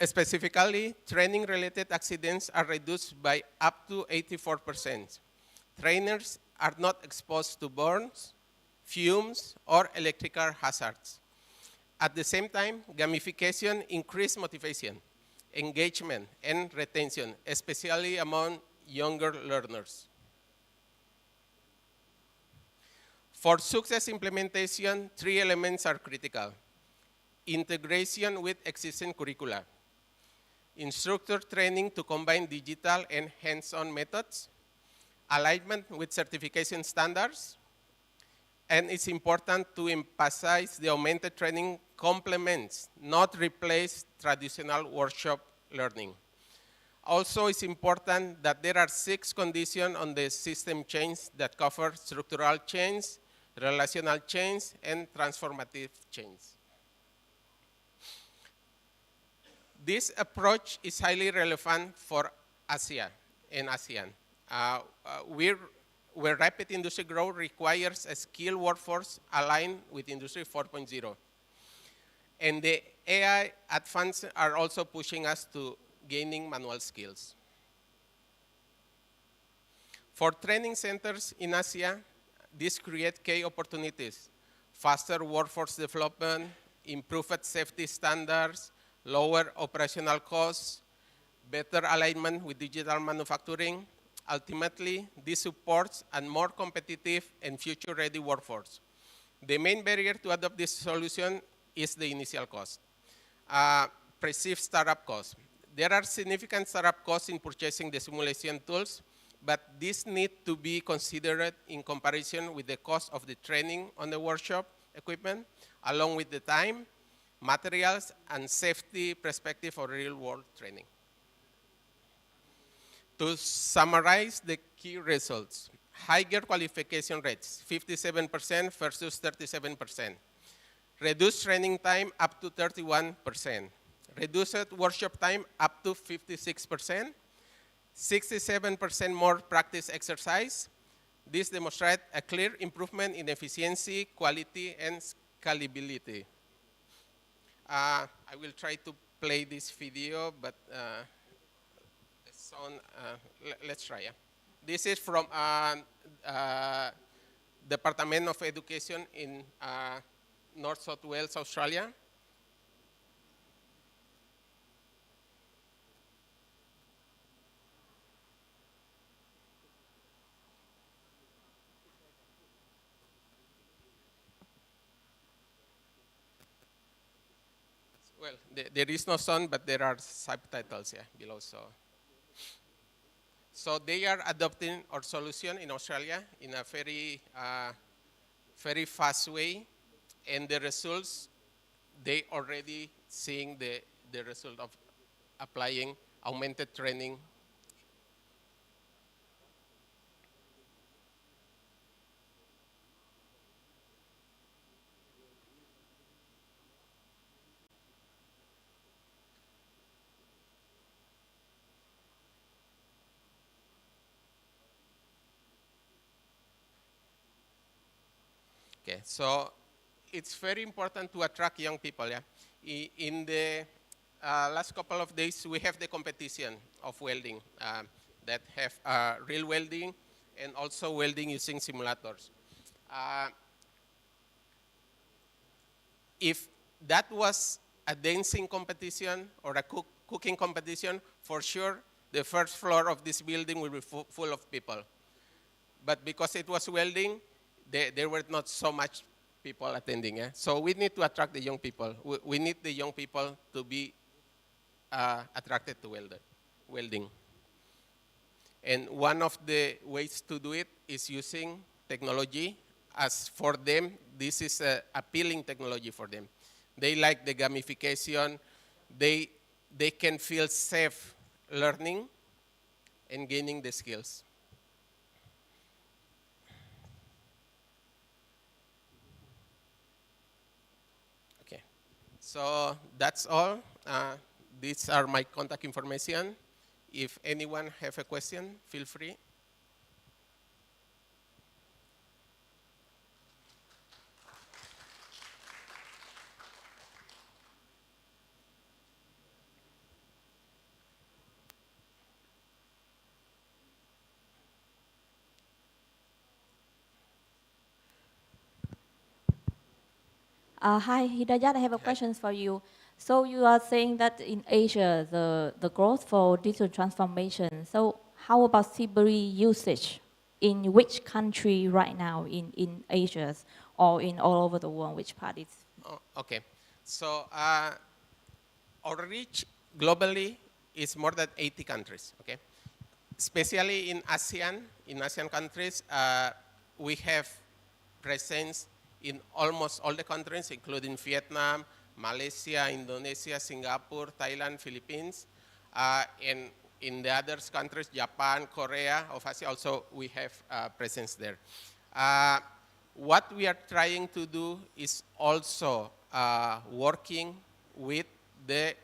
Specifically, training-related accidents are reduced by up to 84%. Trainers are not exposed to burns, fumes, or electrical hazards. At the same time, gamification increases motivation, engagement, and retention, especially among younger learners. For success implementation, 3 elements are critical. Integration with existing curricula, instructor training to combine digital and hands-on methods, alignment with certification standards, and it's important to emphasize the augmented training complements, not replace traditional workshop learning. Also, it's important that there are 6 conditions on the system change that cover structural change, relational change, and transformative change. This approach is highly relevant for Asia and ASEAN, where rapid industry growth requires a skilled workforce aligned with Industry 4.0. And the AI advances are also pushing us to gaining manual skills. For training centers in Asia, this creates key opportunities: faster workforce development, improved safety standards, lower operational costs, better alignment with digital manufacturing. Ultimately, this supports a more competitive and future-ready workforce. The main barrier to adopt this solution is the initial cost, perceived startup costs. There are significant startup costs in purchasing the simulation tools, but these need to be considered in comparison with the cost of the training on the workshop equipment, along with the time, materials, and safety perspective for real-world training. To summarize the key results: higher qualification rates, 57% versus 37%. Reduced training time up to 31%. Reduced workshop time up to 56%. 67% more practice exercise. This demonstrates a clear improvement in efficiency, quality, and scalability. I will try to play this video, but let's try. Yeah. This is from Department of Education in North South Wales, Australia. Well, there is no sound, but there are subtitles below. So they are adopting our solution in Australia in a very fast way, and the results, they already seeing the result of applying augmented training. Okay, so it's very important to attract young people. Yeah, in the last couple of days, we have the competition of welding that have real welding and also welding using simulators. If that was a dancing competition or a cooking competition, for sure the first floor of this building will be full of people. But because it was welding, there were not so much people attending. Yeah? So we need to attract the young people. We need the young people to be attracted to welding. And one of the ways to do it is using technology. As for them, this is appealing technology for them. They like the gamification. They can feel safe learning and gaining the skills. Okay, so that's all. These are my contact information. If anyone have a question, feel free. Hi, Hidayat, I have a question for you. So you are saying that in Asia, the growth for digital transformation. So how about CBRE usage? In which country right now in Asia or in all over the world, which part is? Oh, okay, so our reach globally is more than 80 countries, okay? Especially in ASEAN countries, we have presence in almost all the countries, including Vietnam, Malaysia, Indonesia, Singapore, Thailand, Philippines, and in the other countries, Japan, Korea, of Asia, also we have presence there. What we are trying to do is also working with the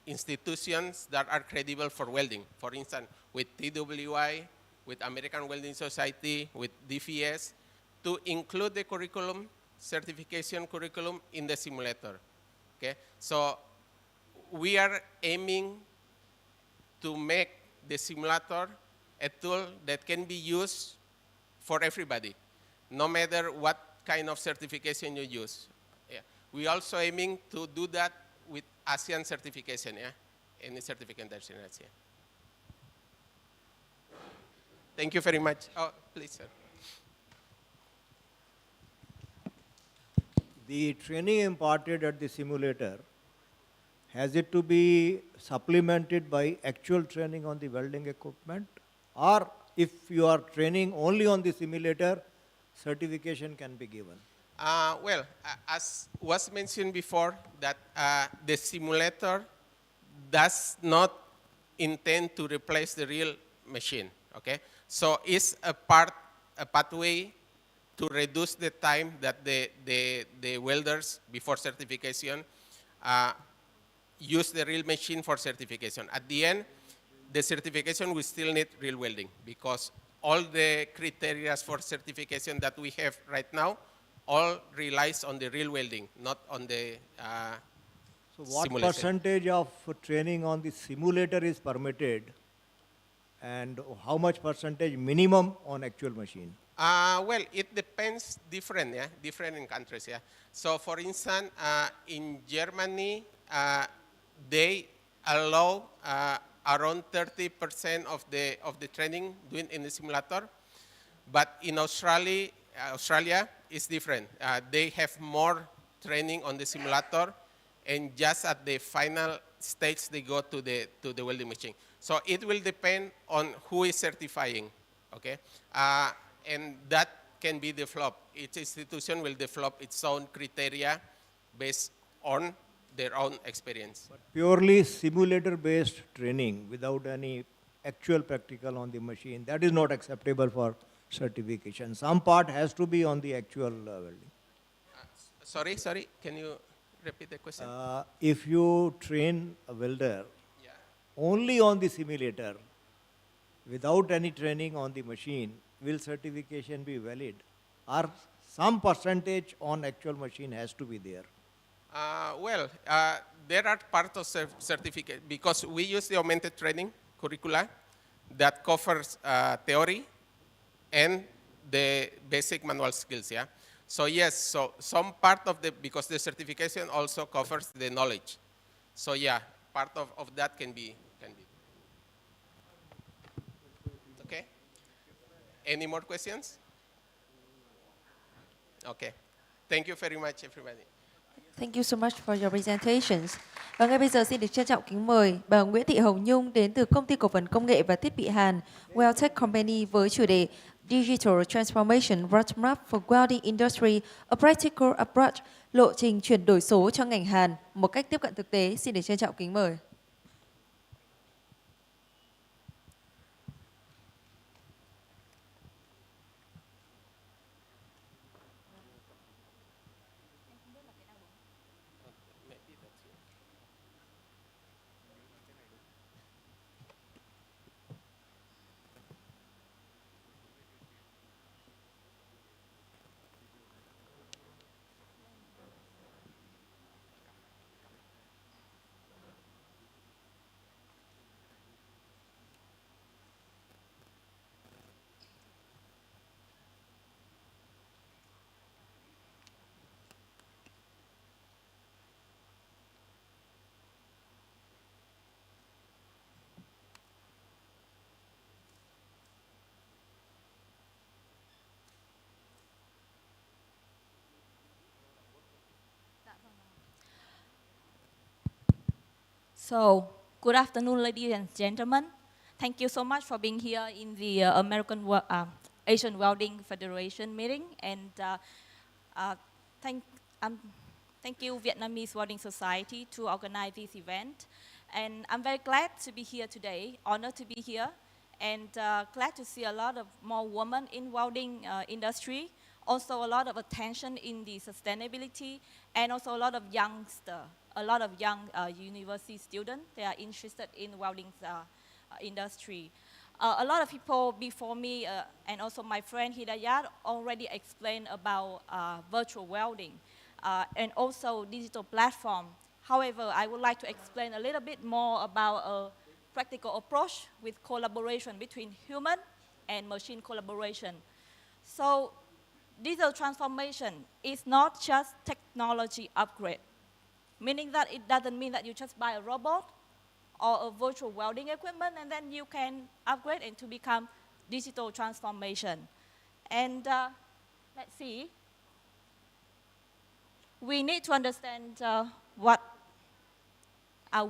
institutions that are credible for welding. For instance, with TWI, with American Welding Society, with DVS, to include the curriculum, certification curriculum in the simulator. Okay, so we are aiming to make the simulator a tool that can be used for everybody, no matter what kind of certification you use. Yeah. We also aiming to do that with ASEAN certification, yeah, any certification. Yeah. Thank you very much. Oh, please, sir. The training imparted at the simulator, has it to be supplemented by actual training on the welding equipment? Or if you are training only on the simulator, certification can be given? Well, as was mentioned before, that the simulator does not intend to replace the real machine, okay? So it's a pathway to reduce the time that the welders, before certification, use the real machine for certification. At the end, the certification will still need real welding, because all the criteria for certification that we have right now all relies on the real welding, not on the So what simulation. percentage of training on the simulator is permitted, and how much percentage minimum on actual machine? Well, it depends different in countries, yeah. So for instance, in Germany, they allow around 30% of the training doing in the simulator, but in Australia is different. They have more training on the simulator, and just at the final stage they go to the welding machine. So it will depend on who is certifying, okay? And that can be developed. Each institution will develop its own criteria based on their own experience. Purely simulator-based training without any actual practical on the machine, that is not acceptable for certification. Some part has to be on the actual welding. Sorry, can you repeat the question? If you train a welder Yeah. only on the simulator without any training on the machine, will certification be valid? Or some percentage on actual machine has to be there? There are parts of certificate because we use the augmented training curricula that covers theory and the basic manual skills, yeah? So yes, so some part of because the certification also covers the knowledge. So yeah, part of that can be. Okay? Any more questions? Okay. Thank you very much, everybody. Thank you so much for your presentations. Và ngay bây giờ xin được trân trọng kính mời bà Nguyễn Thị Hồng Nhung đến từ Công ty Cổ phần Công nghệ và Thiết bị Hàn Weldtech Company với chủ đề Digital Transformation Roadmap for Welding Industry, a Practical Approach, lộ trình chuyển đổi số cho ngành Hàn, một cách tiếp cận thực tế. Xin được trân trọng kính mời. So, good afternoon, ladies and gentlemen. Thank you so much for being here in the Asian Welding Federation meeting, and thank you Vietnamese Welding Society to organize this event. And I'm very glad to be here today, honored to be here, and glad to see a lot of more women in welding industry. Also a lot of attention in the sustainability, and also a lot of young university students. They are interested in welding industry. A lot of people before me, and also my friend Hidayat, already explained about virtual welding and also digital platform. However, I would like to explain a little bit more about a practical approach with collaboration between human and machine collaboration. So, digital transformation is not just technology upgrade, meaning that it doesn't mean that you just buy a robot or a virtual welding equipment and then you can upgrade it to become digital transformation. And let's see. We need to understand what are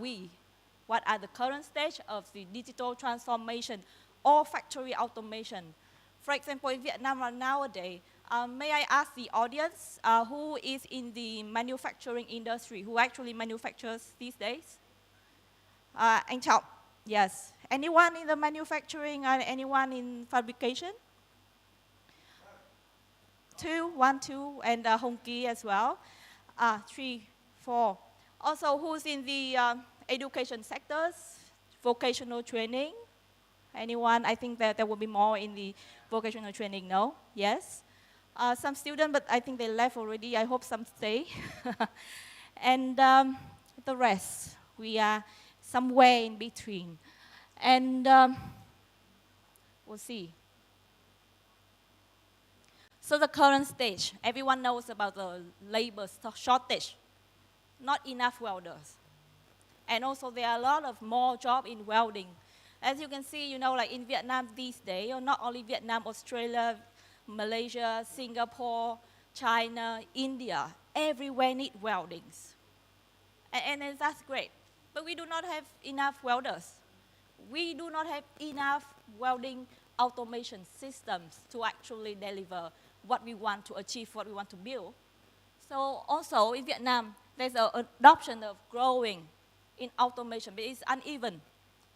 the current stage of the digital transformation or factory automation. For example, in Vietnam nowadays, may I ask the audience who is in the manufacturing industry, who actually manufactures these days? Anh Trọng, yes. Anyone in the manufacturing or anyone in fabrication? One, two, and Hong Ki as well. 3, 4. Also, who's in the education sectors, vocational training? Anyone? I think that there will be more in the vocational training, no? Yes? Some students, but I think they left already. I hope some stay. And the rest, we are somewhere in between. And we'll see. So the current stage, everyone knows about the labor shortage. Not enough welders. And also there are a lot of more jobs in welding. As you can see, like in Vietnam these days, or not only Vietnam, Australia, Malaysia, Singapore, China, India, everywhere need weldings. And that's great. But we do not have enough welders. We do not have enough welding automation systems to actually deliver what we want to achieve, what we want to build. So also in Vietnam, there's an adoption of growing in automation, but it's uneven.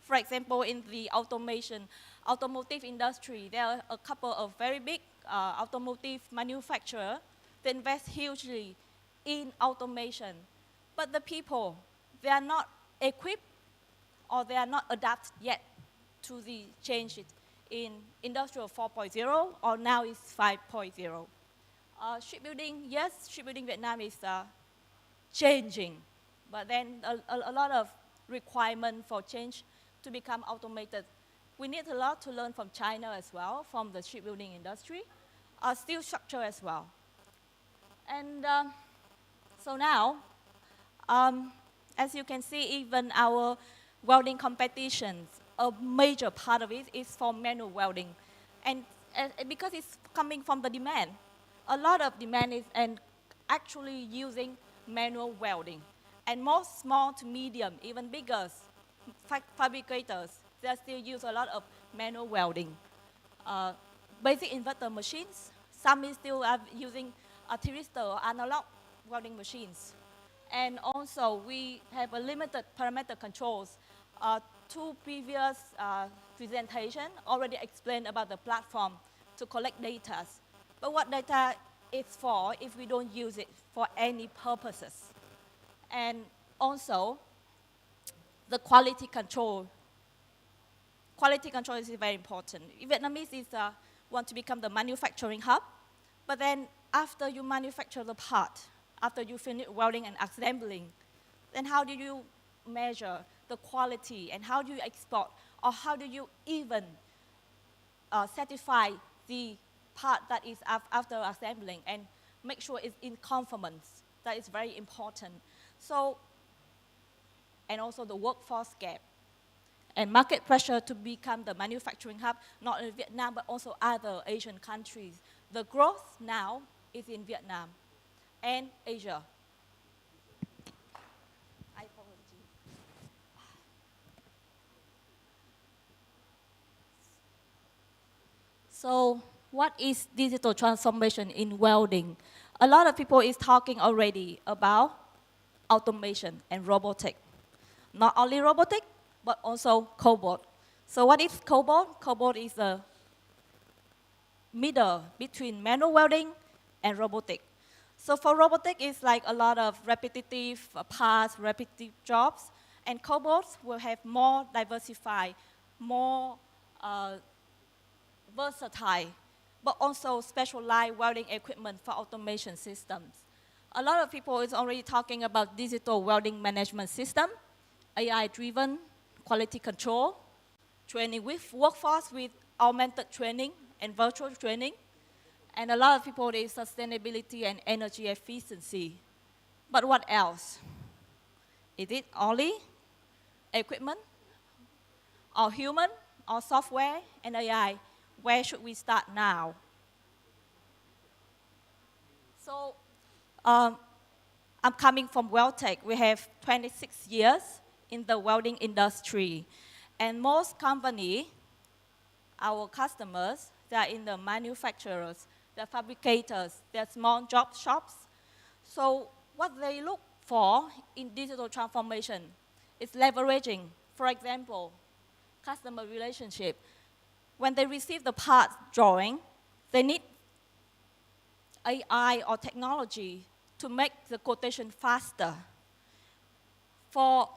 For example, in the automotive industry, there are a couple of very big automotive manufacturers that invest hugely in automation. But the people, they are not equipped or they are not adapted yet to the changes in Industrial 4.0 or now it's 5.0. Shipbuilding, yes, shipbuilding Vietnam is changing, but then a lot of requirement for change to become automated. We need a lot to learn from China as well, from the shipbuilding industry, steel structure as well. And so now, as you can see, even our welding competitions, a major part of it is for manual welding. And because it's coming from the demand, a lot of demand is and actually using manual welding. And most small to medium, even bigger fabricators, they still use a lot of manual welding. Basic inverter machines, some is still using a thyristor or analog welding machines. And also, we have a limited parameter controls. Two previous presentations already explained about the platform to collect data. But what data is for if we don't use it for any purposes? And also, the quality control. Quality control is very important. Vietnamese want to become the manufacturing hub, but then after you manufacture the part, after you finish welding and assembling, then how do you measure the quality and how do you export or how do you even certify the part that is after assembling and make sure it's in conformance? That is very important. So, and also the workforce gap and market pressure to become the manufacturing hub, not in Vietnam, but also other Asian countries. The growth now is in Vietnam and Asia. I apologize. So what is digital transformation in welding? A lot of people is talking already about automation and robotic. Not only robotic, but also cobot. So what is cobot? Cobot is a middle between manual welding and robotic. So for robotic, it's like a lot of repetitive parts, repetitive jobs, and cobots will have more diversified, more versatile, but also specialized welding equipment for automation systems. A lot of people is already talking about digital welding management system, AI-driven quality control, training with workforce with augmented training and virtual training, and a lot of people is sustainability and energy efficiency. But what else? Is it only equipment, or human, or software and AI? Where should we start now? So I'm coming from Weldtech. We have 26 years in the welding industry. And most companies, our customers, they are in the manufacturers, they're fabricators, they're small job shops. So what they look for in digital transformation is leveraging, for example, customer relationship. When they receive the part drawing, they need AI or technology to make the quotation faster. For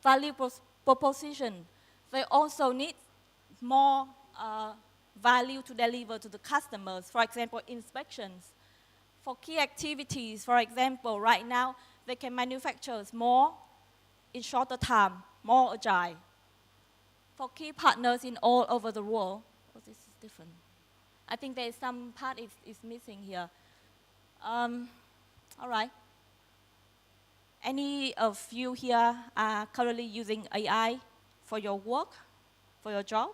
value proposition, they also need more value to deliver to the customers. For example, inspections. For key activities, for example, right now, they can manufacture more in shorter time, more agile. For key partners in all over the world, oh, this is different. I think there is some part is missing here. All right. Any of you here are currently using AI for your work, for your job?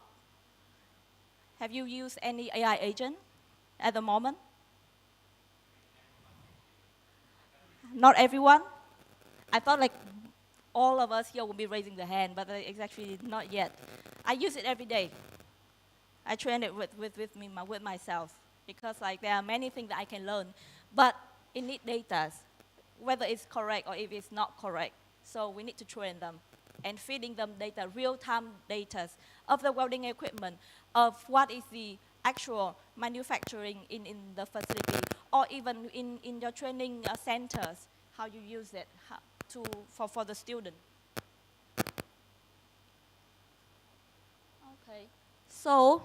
Have you used any AI agent at the moment? Not everyone? I thought like all of us here will be raising the hand, but it's actually not yet. I use it every day. I train it with myself because like there are many things that I can learn, but it needs data, whether it's correct or if it's not correct. So we need to train them and feeding them data, real-time data of the welding equipment, of what is the actual manufacturing in the facility, or even in your training centers, how you use it for the student. Okay, so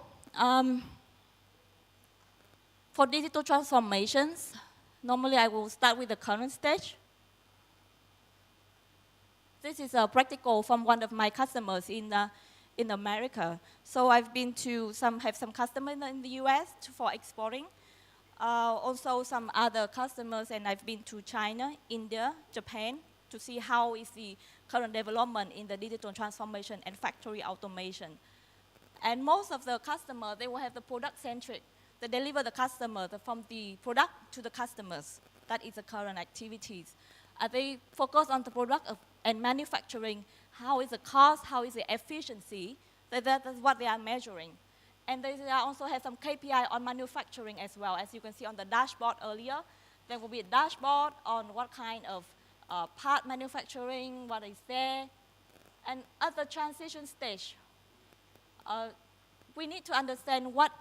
for digital transformations, normally I will start with the current stage. This is a practical from one of my customers in America. So I've been to have some customers in the US for exporting. Also some other customers, and I've been to China, India, Japan, to see how is the current development in the digital transformation and factory automation. And most of the customers, they will have the product-centric. They deliver the customer from the product to the customers. That is the current activities. They focus on the product and manufacturing. How is the cost? How is the efficiency? That is what they are measuring. And they also have some KPI on manufacturing as well. As you can see on the dashboard earlier, there will be a dashboard on what kind of part manufacturing, what is there. And at the transition stage, we need to understand what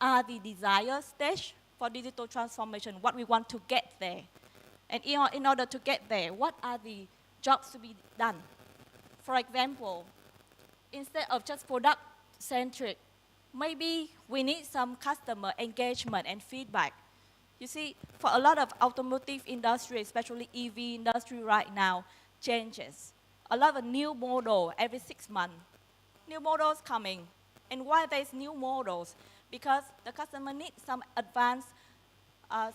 are the desired stage for digital transformation, what we want to get there. And in order to get there, what are the jobs to be done? For example, instead of just product-centric, maybe we need some customer engagement and feedback. You see, for a lot of automotive industry, especially EV industry right now, changes. A lot of new model every 6 months. New models coming. And why there's new models? Because the customer needs some advanced,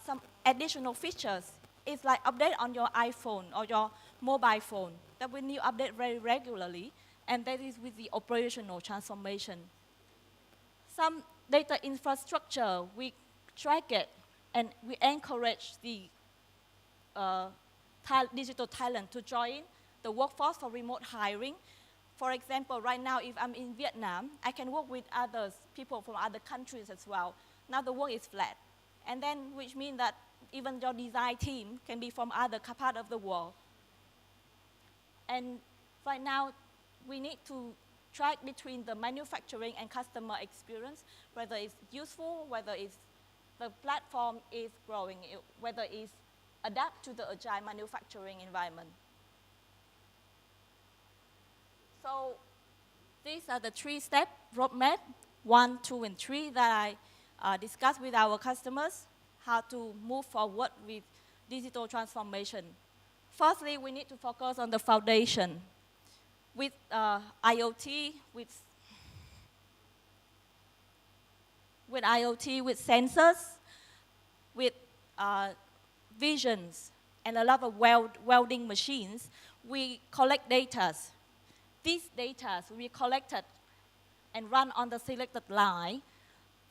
some additional features. It's like update on your iPhone or your mobile phone that we need to update very regularly, and that is with the operational transformation. Some data infrastructure, we track it, and we encourage the digital talent to join the workforce for remote hiring. For example, right now, if I'm in Vietnam, I can work with people from other countries as well. Now the work is flat. And then, which means that even your design team can be from other part of the world. And right now, we need to track between the manufacturing and customer experience, whether it's useful, whether the platform is growing, whether it's adapt to the agile manufacturing environment. So these are the 3-step roadmap, 1, 2, and 3 that I discussed with our customers, how to move forward with digital transformation. Firstly, we need to focus on the foundation with IoT, with sensors, with visions, and a lot of welding machines. We collect data. These data will be collected and run on the selected line.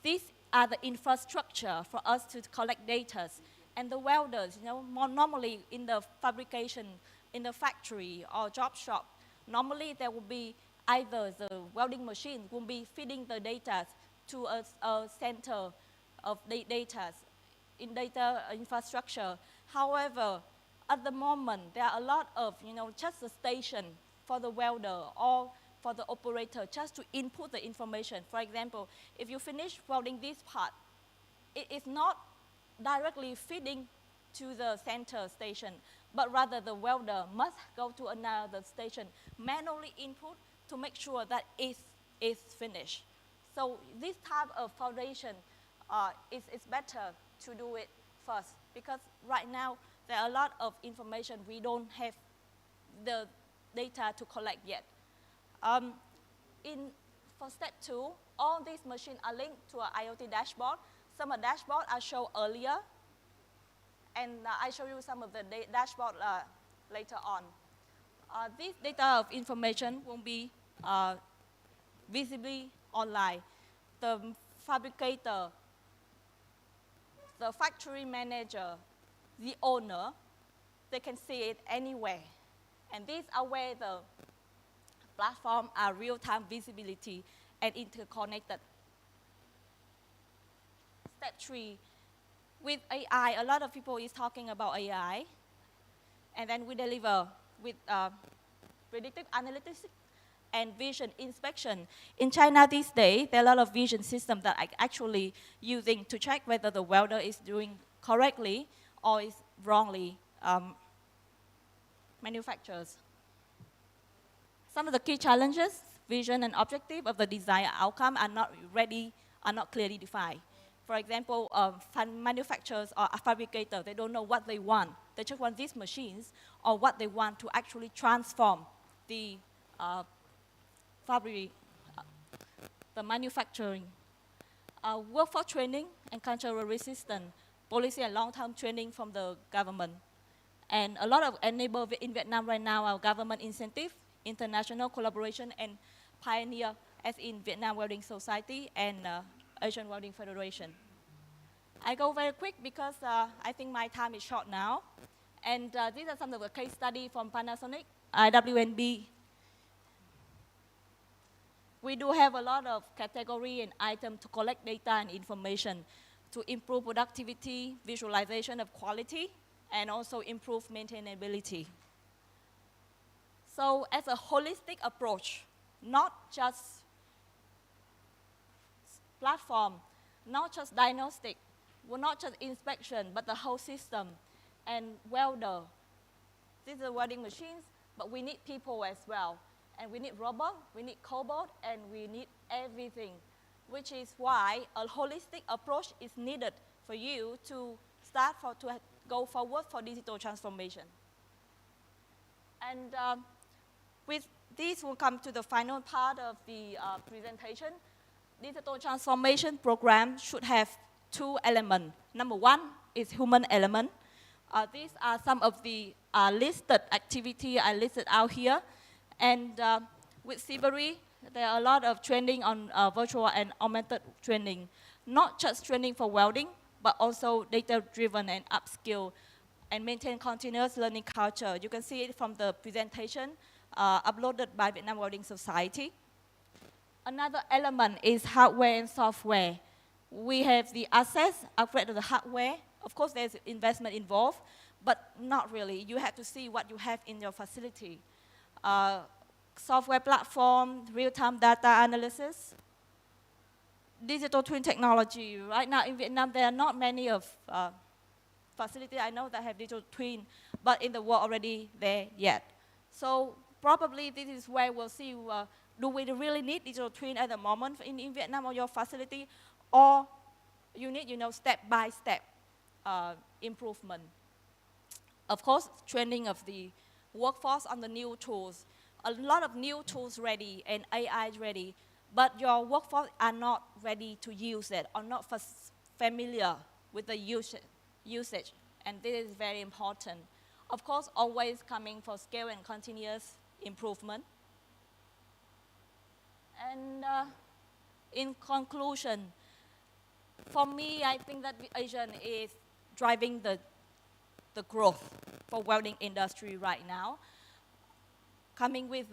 These are the infrastructure for us to collect data. And the welders, more normally in the fabrication, in the factory or job shop, normally there will be either the welding machine will be feeding the data to a center of data in data infrastructure. However, at the moment, there are a lot of, just a station for the welder or for the operator just to input the information. For example, if you finish welding this part, it is not directly feeding to the center station, but rather the welder must go to another station, manually input to make sure that it is finished. So this type of foundation is better to do it first, because right now there are a lot of information we don't have the data to collect yet. For step 2, all these machines are linked to an IoT dashboard. Some of the dashboard I showed earlier, and I show you some of the dashboard later on. This data of information will be visibly online. The fabricator, the factory manager, the owner, they can see it anywhere. And these are where the platform are real-time visibility and interconnected. Step 3, with AI, a lot of people is talking about AI, and then we deliver with predictive analytics and vision inspection. In China these days, there are a lot of vision systems that are actually using to check whether the welder is doing correctly or is wrongly manufactured. Some of the key challenges, vision and objective of the desired outcome are not clearly defined. For example, manufacturers or fabricators, they don't know what they want. They just want these machines or what they want to actually transform the fabric, the manufacturing. Workforce training and cultural resistance, policy and long-term training from the government. And a lot of enable in Vietnam right now are government incentive, international collaboration, and pioneer, as in Vietnam Welding Society and Asian Welding Federation. I go very quick because I think my time is short now. And these are some of the case studies from Panasonic, IWNB. We do have a lot of category and items to collect data and information to improve productivity, visualization of quality, and also improve maintainability. So as a holistic approach, not just platform, not just diagnostic, well, not just inspection, but the whole system and welder. These are welding machines, but we need people as well. And we need robot, we need cobot, and we need everything, which is why a holistic approach is needed for you to go forward for digital transformation. And with this, we'll come to the final part of the presentation. Digital transformation program should have 2 elements. Number 1 is human element. These are some of the listed activity I listed out here. And with Siberia, there are a lot of training on virtual and augmented training. Not just training for welding, but also data-driven and upskill and maintain continuous learning culture. You can see it from the presentation uploaded by Vietnam Welding Society. Another element is hardware and software. We have the access, upgrade of the hardware. Of course, there's investment involved, but not really. You have to see what you have in your facility. Software platform, real-time data analysis, digital twin technology. Right now in Vietnam, there are not many of facilities I know that have digital twin, but in the world already there yet. So probably this is where we'll see, do we really need digital twin at the moment in Vietnam or your facility, or you need, step-by-step improvement. Of course, training of the workforce on the new tools. A lot of new tools ready and AI ready, but your workforce are not ready to use it or not familiar with the usage, and this is very important. Of course, always coming for scale and continuous improvement. And in conclusion, for me, I think that Asian is driving the growth for welding industry right now. Coming with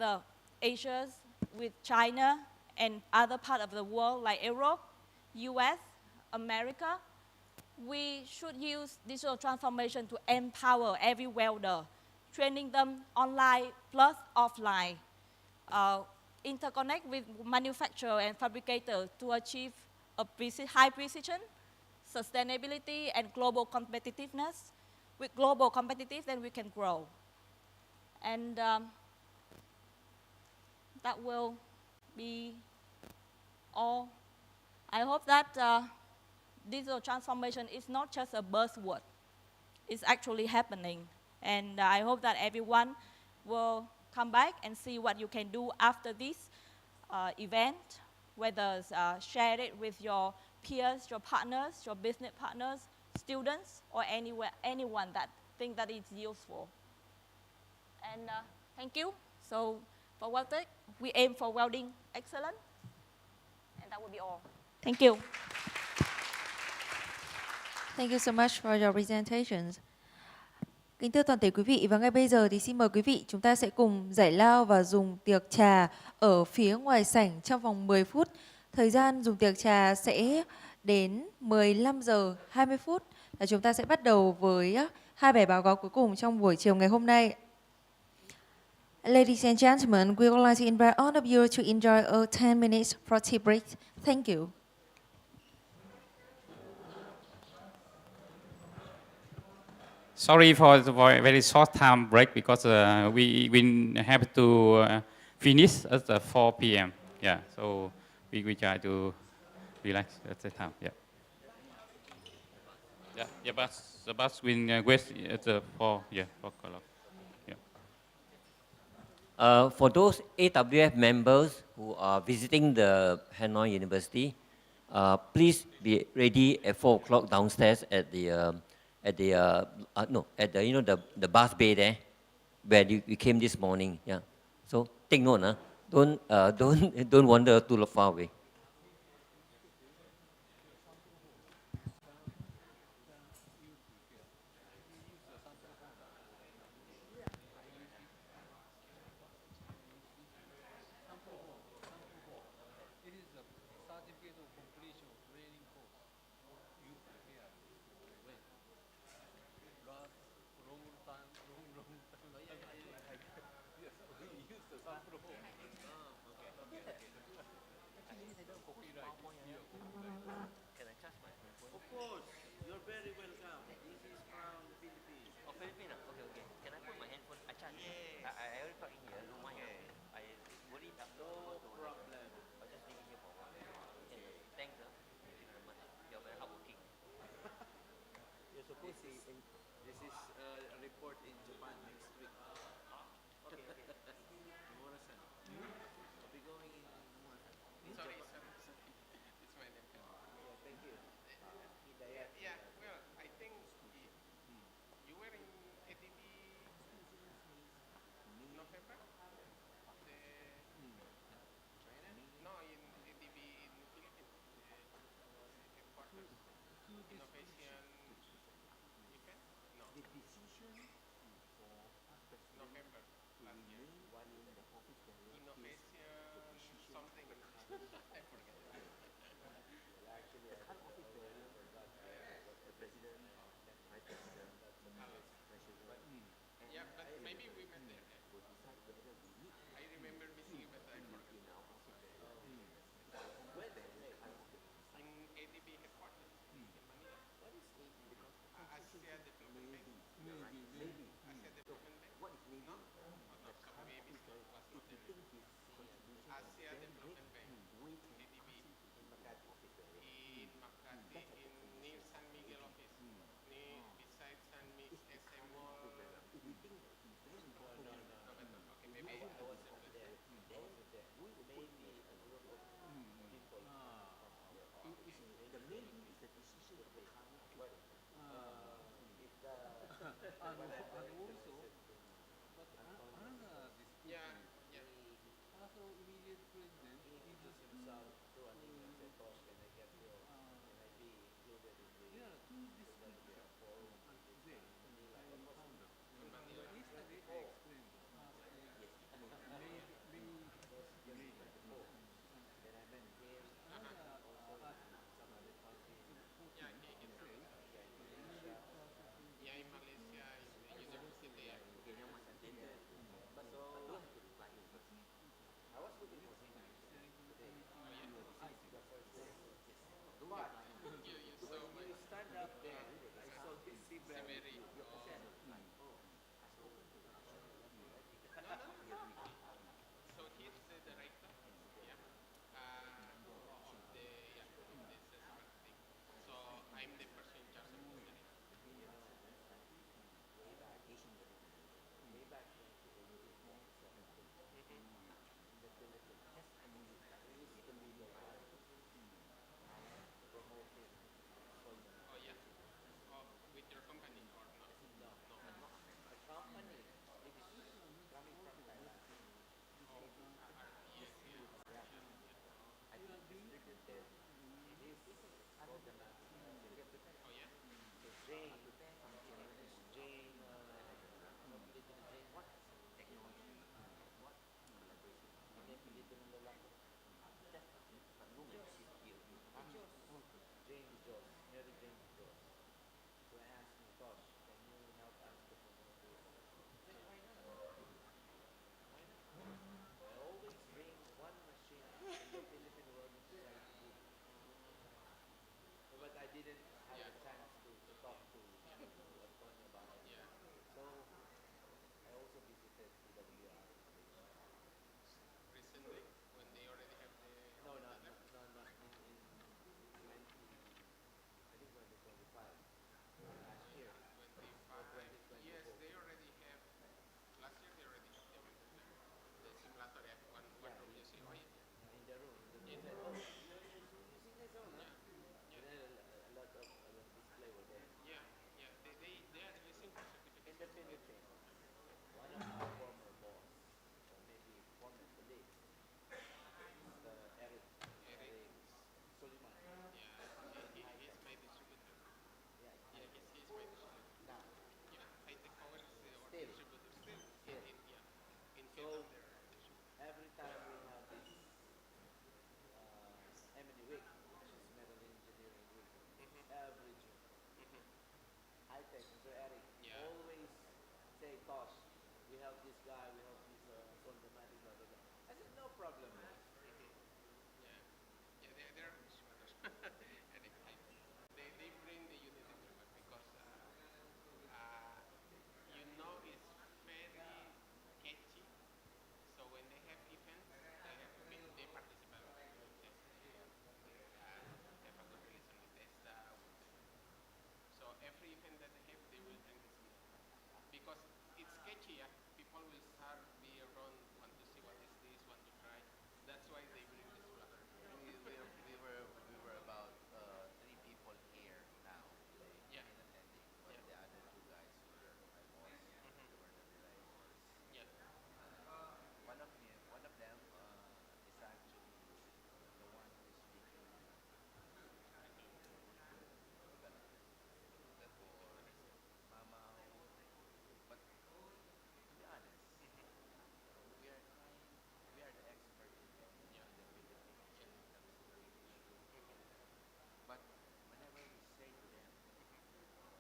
Asia, with China, and other part of the world like Europe, US, America, we should use digital transformation to empower every welder, training them online plus offline, interconnect with manufacturer and fabricator to achieve a high precision, sustainability, and global competitiveness. With global competitiveness, then we can grow. And that will be all. I hope that digital transformation is not just a buzzword. It's actually happening. And I hope that everyone will come back and see what you can do after this event, whether share it with your peers, your partners, your business partners, students, or anyone that think that it's useful. And thank you. So for Weldtech, we aim for welding excellence, and that will be all. Thank you. Thank you so much for your presentations. Kính thưa toàn thể quý vị, và ngay bây giờ thì xin mời quý vị chúng ta sẽ cùng giải lao và dùng tiệc trà ở phía ngoài sảnh trong vòng 10 phút. Thời gian dùng tiệc trà sẽ đến 15 giờ 20 phút. Và chúng ta sẽ bắt đầu với hai bài báo cáo cuối cùng trong buổi chiều ngày hôm nay. Ladies and gentlemen, we would like to invite all of you to enjoy a 10 minutes for tea break. Thank you. Sorry for the very short time break because we have to finish at 4 p.m. Yeah, so we try to relax at the time. Yeah. Yeah, yeah, the bus will wait at the 4 o'clock. Yeah. For those AWF members who are visiting the Hanoi University, please be ready at 4 o'clock downstairs at the the bus bay there, where you came this morning. Yeah. So take note, don't wander too far away. Recently, when they already have the yes, they already have. Last year they already have the Mentor Lab, the simulator. Yeah, one room you see. Oh yeah, yeah. Yeah, yeah. They are using for certification. Eric. Yeah, he's my distributor. Yeah, he's my distributor. Yeah, high tech power is our distributor still. In Vietnam they're our distributor. Mhm. Yeah. Mhm. Yeah. Yeah, they're our distributors. Eric high tech. They bring the unit everywhere because you know it's very catchy. So when they have events, they participate with Tesla. Have a good relation with Tesla, with the so every event that they have, they will bring the simulator because it's catchy. Yeah, people will start be around, want to see what is this, want to try. That's why they bring the simulator everywhere. We were about 3 people here now today, Yeah. main attending, but Yeah. the other 2 guys were my boss. Mhm. They were the directors. Yeah. One of them is actually the one who is leading the development That for I see. Mamao. But to be honest, Mhm. we are trying. We are the expert Yeah. in the Philippines Yeah. when it comes to the radiation. Mhm. But whenever we say to them, Mhm.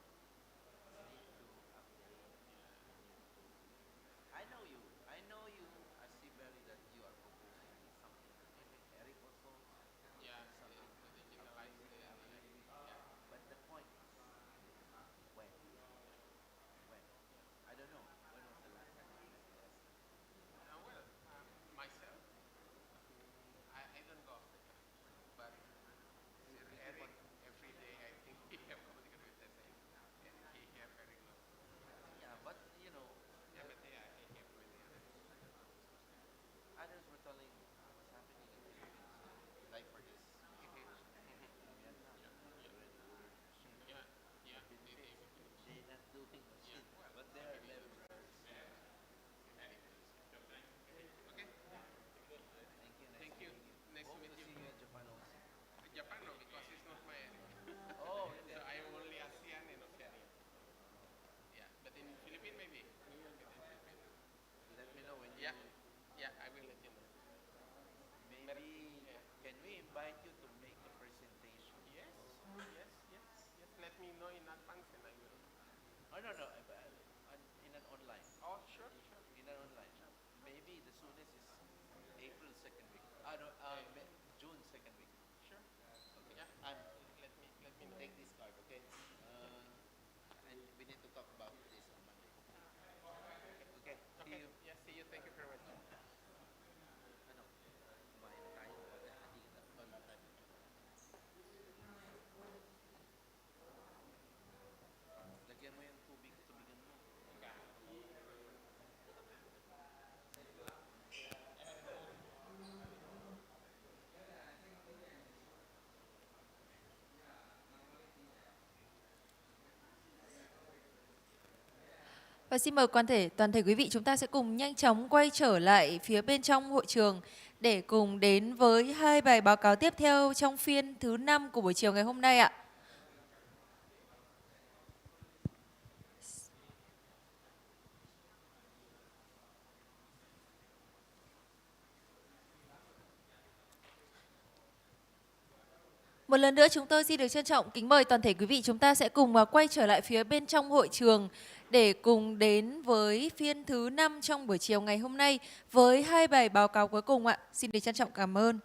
you need to update, Yeah. you need to. I know you as Sibeli that you are proposing something different. Mhm. Eric also is Yeah. proposing something To different. digitalize Upgrade, the upgrade. yeah. But the point is, when? Yeah. When? Yeah. I don't know. When was the last time you met Leslie? Well, myself, I don't go often, but Sir We keep on. Eric, every day I think he have communicated with Tessa and he have very good. Yeah, but you know, Yeah, but yeah, I have many other distributors there. others were telling what's happening in Philippines. Like for this Mhm. presentation, Mhm. in Vietnam, Yeah. they Yeah. already ordered machine. Yeah. The Yeah. They Philippines, have a finish. they're not doing Yeah. machine, Well, but they I are mean, leveragers. yeah. Many things. Okay. Thank you. Nice Thank you. meeting you. Nice to Hope meet to you. see you in Japan also. Japan, no, because it's not my area. Oh, really? So I am only ASEAN and Oceania. Oh, Yeah, but in Philippines maybe we will meet in Philippines. let me know when you. Yeah, yeah, I will let you know. But Maybe yeah. can we invite you to make a presentation Yes, also? yes, yes, yes. Let me know in advance and I will. Oh no no, in an online. Oh, sure, sure, In an online. sure, sure. Maybe the soonest is April second week. No, June second week. Sure. Okay. Yeah. Let me know. Take this card, okay? Yeah. And we need to talk about this on Monday. Okay. Okay. See Okay. you. Yeah. See you. Thank you very much. Ano? Kumain na tayo. Hati na. Lagyan mo yung tubig, tubigan mo. Okay. Và xin mời toàn thể quý vị, chúng ta sẽ cùng nhanh chóng quay trở lại phía bên trong hội trường để cùng đến với hai bài báo cáo tiếp theo trong phiên thứ 5 của buổi chiều ngày hôm nay ạ. Một lần nữa chúng tôi xin được trân trọng kính mời toàn thể quý vị, chúng ta sẽ cùng quay trở lại phía bên trong hội trường để cùng đến với phiên thứ 5 trong buổi chiều ngày hôm nay với 2 bài báo cáo cuối cùng ạ. Xin được trân trọng cảm ơn.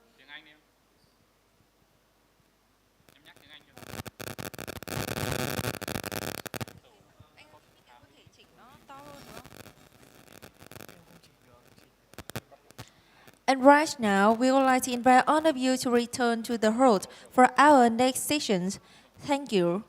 And right now, we would like to invite all of you to return to the hall for our next sessions. Thank you.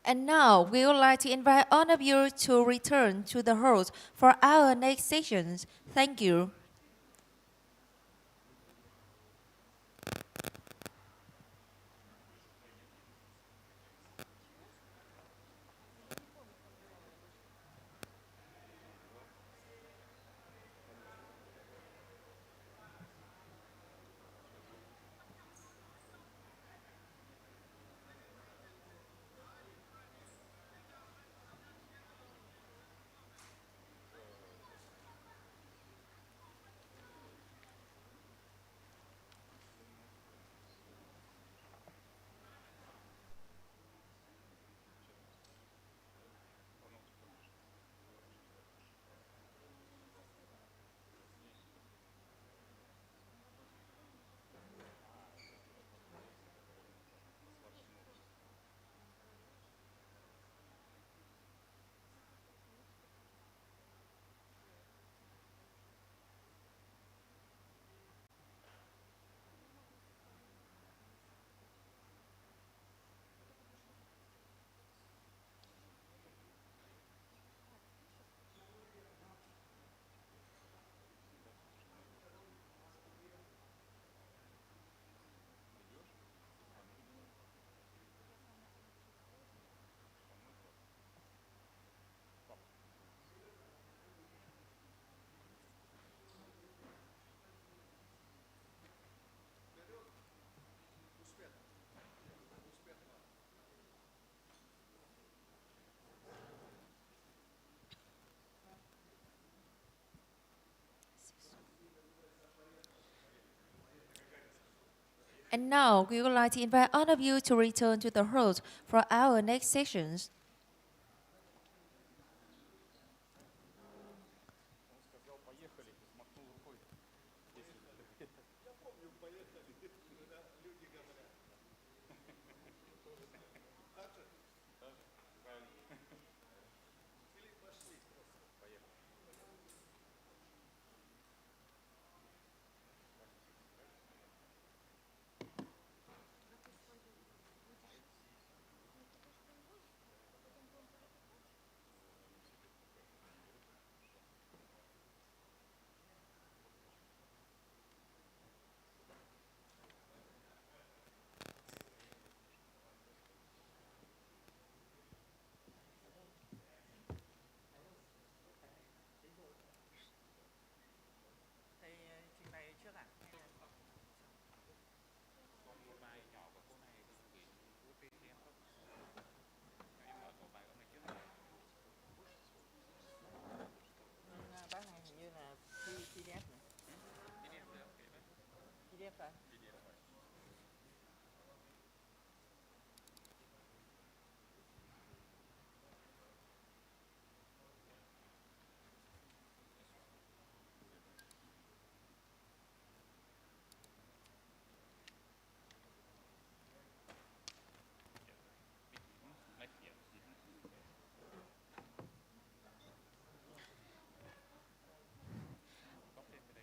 And now, we would like to invite all of you to return to the halls for our next sessions. Thank you. And now, we would like to invite all of you to return to the halls for our next sessions.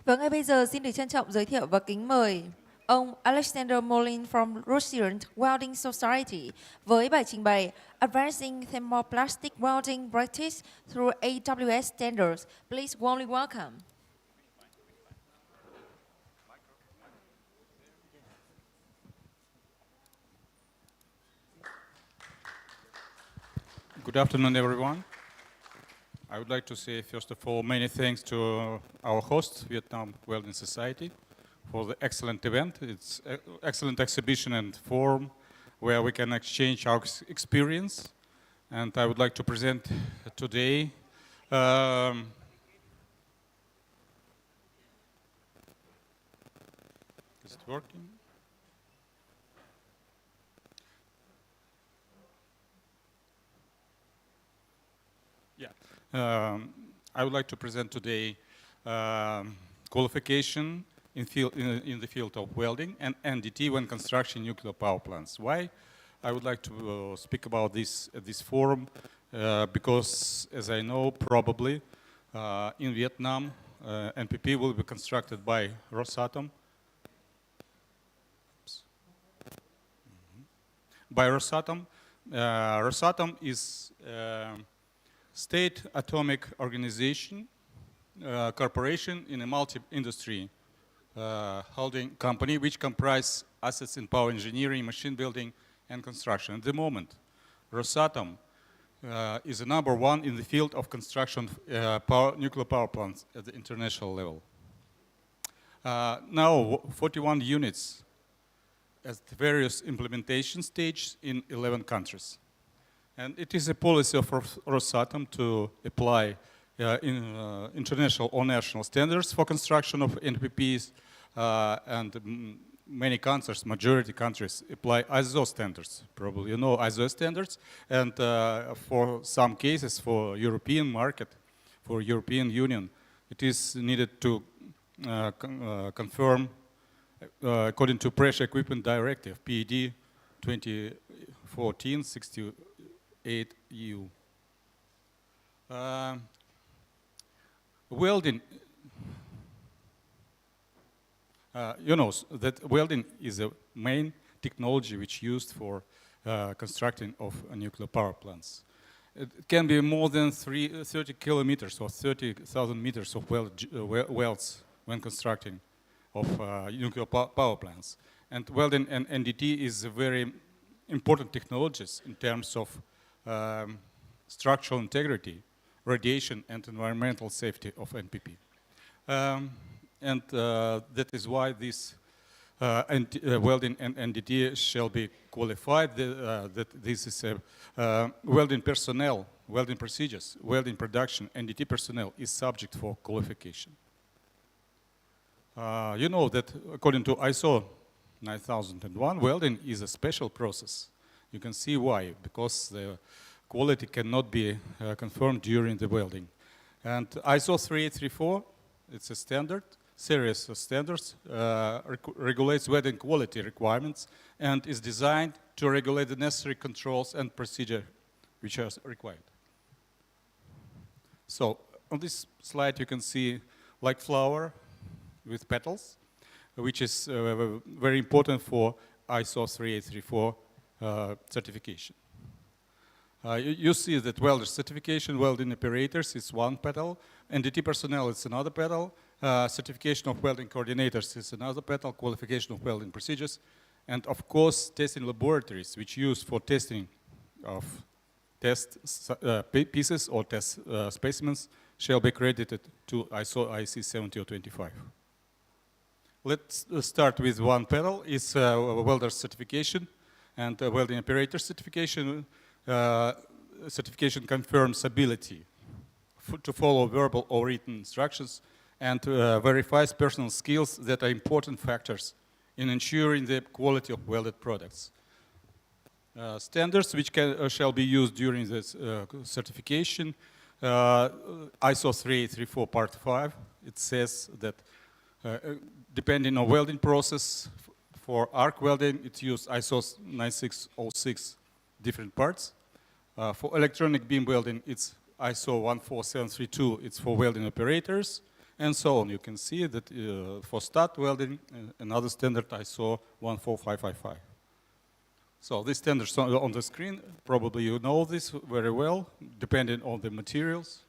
Và ngay bây giờ xin được trân trọng giới thiệu và kính mời ông Alexander Molin from Russian Welding Society với bài trình bày Advancing Thermoplastic Welding Practice through AWS Standards. Please warmly welcome. Good afternoon, everyone. I would like to say, first of all, many thanks to our host, Vietnam Welding Society, for the excellent event. It's an excellent exhibition and forum where we can exchange our experience. And I would like to present today is it working? Yeah. I would like to present today qualification in the field of welding and NDT when constructing nuclear power plants. Why? I would like to speak about this at this forum because, as I know, probably in Vietnam, NPP will be constructed by Rosatom. By Rosatom. Rosatom is state atomic organization, corporation in a multi-industry holding company which comprise assets in power engineering, machine building, and construction. At the moment, Rosatom is the #1 in the field of construction nuclear power plants at the international level. Now, 41 units at various implementation stages in 11 countries. And it is a policy of Rosatom to apply international or national standards for construction of NPPs, and many countries, majority countries, apply ISO standards. Probably you know ISO standards, and for some cases, for European market, for European Union, it is needed to confirm according to Pressure Equipment Directive, PED 2014-68 EU. Welding, you know that welding is a main technology which used for constructing of nuclear power plants. It can be more than 30 kilometers or 30,000 meters of welds when constructing of nuclear power plants. And welding and NDT is a very important technologies in terms of structural integrity, radiation, and environmental safety of NPP. That is why this welding and NDT shall be qualified, that this is a welding personnel, welding procedures, welding production, NDT personnel is subject for qualification. You know that according to ISO 9001, welding is a special process. You can see why, because the quality cannot be confirmed during the welding. And ISO 3834, it's a standard, series of standards, regulates welding quality requirements and is designed to regulate the necessary controls and procedure which are required. So on this slide you can see like flower with petals, which is very important for ISO 3834 certification. You see that welder certification, welding operators is one petal, NDT personnel is another petal, certification of welding coordinators is another petal, qualification of welding procedures, and of course testing laboratories which use for testing of test pieces or test specimens shall be credited to ISO IEC 17025. Let's start with one petal, it's welder certification and welding operator certification. Certification confirms ability to follow verbal or written instructions and verifies personal skills that are important factors in ensuring the quality of welded products. Standards which shall be used during this certification, ISO 3834 Part 5, it says that depending on welding process, for arc welding, it's used ISO 9606 different parts. For electronic beam welding, it's ISO 14732, it's for welding operators, and so on. You can see that for stud welding, another standard ISO 14555. So these standards on the screen, probably you know this very well, depending on the materials.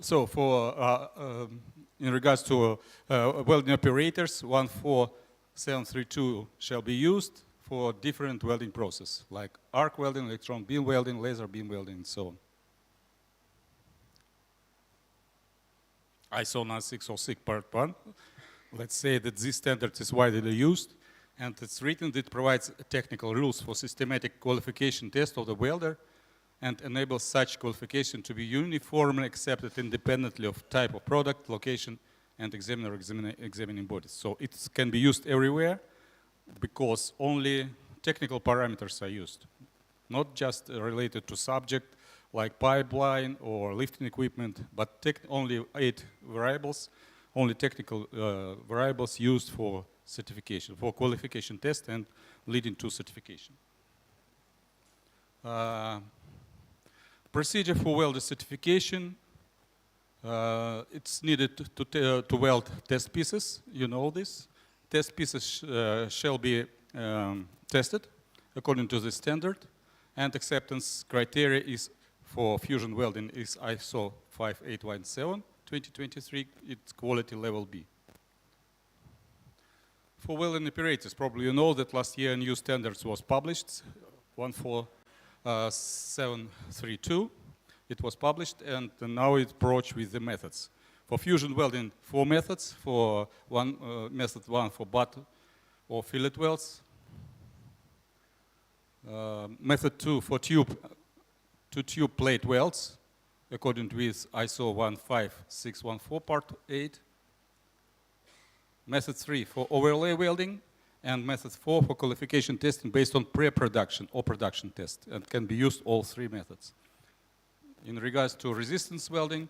So for, in regards to welding operators, 14732 shall be used. for different welding process, like arc welding, electron beam welding, laser beam welding, and so on. ISO 9606 part 1. Let's say that this standard is widely used, and it's written that it provides technical rules for systematic qualification test of the welder and enables such qualification to be uniformly accepted independently of type of product, location, and examining bodies. So it can be used everywhere because only technical parameters are used, not just related to subject like pipeline or lifting equipment, but only 8 variables, only technical variables used for certification, for qualification test and leading to certification. Procedure for welder certification, it's needed to weld test pieces, you know this. Test pieces shall be tested according to the standard, and acceptance criteria is for fusion welding is ISO 5817 2023, it's quality level B. For welding operators, probably you know that last year a new standards was published, 14732. It was published, and now it's approached with the methods. For fusion welding, 4 methods. For method 1 for butt or fillet welds. Method 2 for tube plate welds, according to ISO 15614 part 8. Method 3 for overlay welding, and method 4 for qualification testing based on pre-production or production test, and can be used all 3 methods. In regards to resistance welding,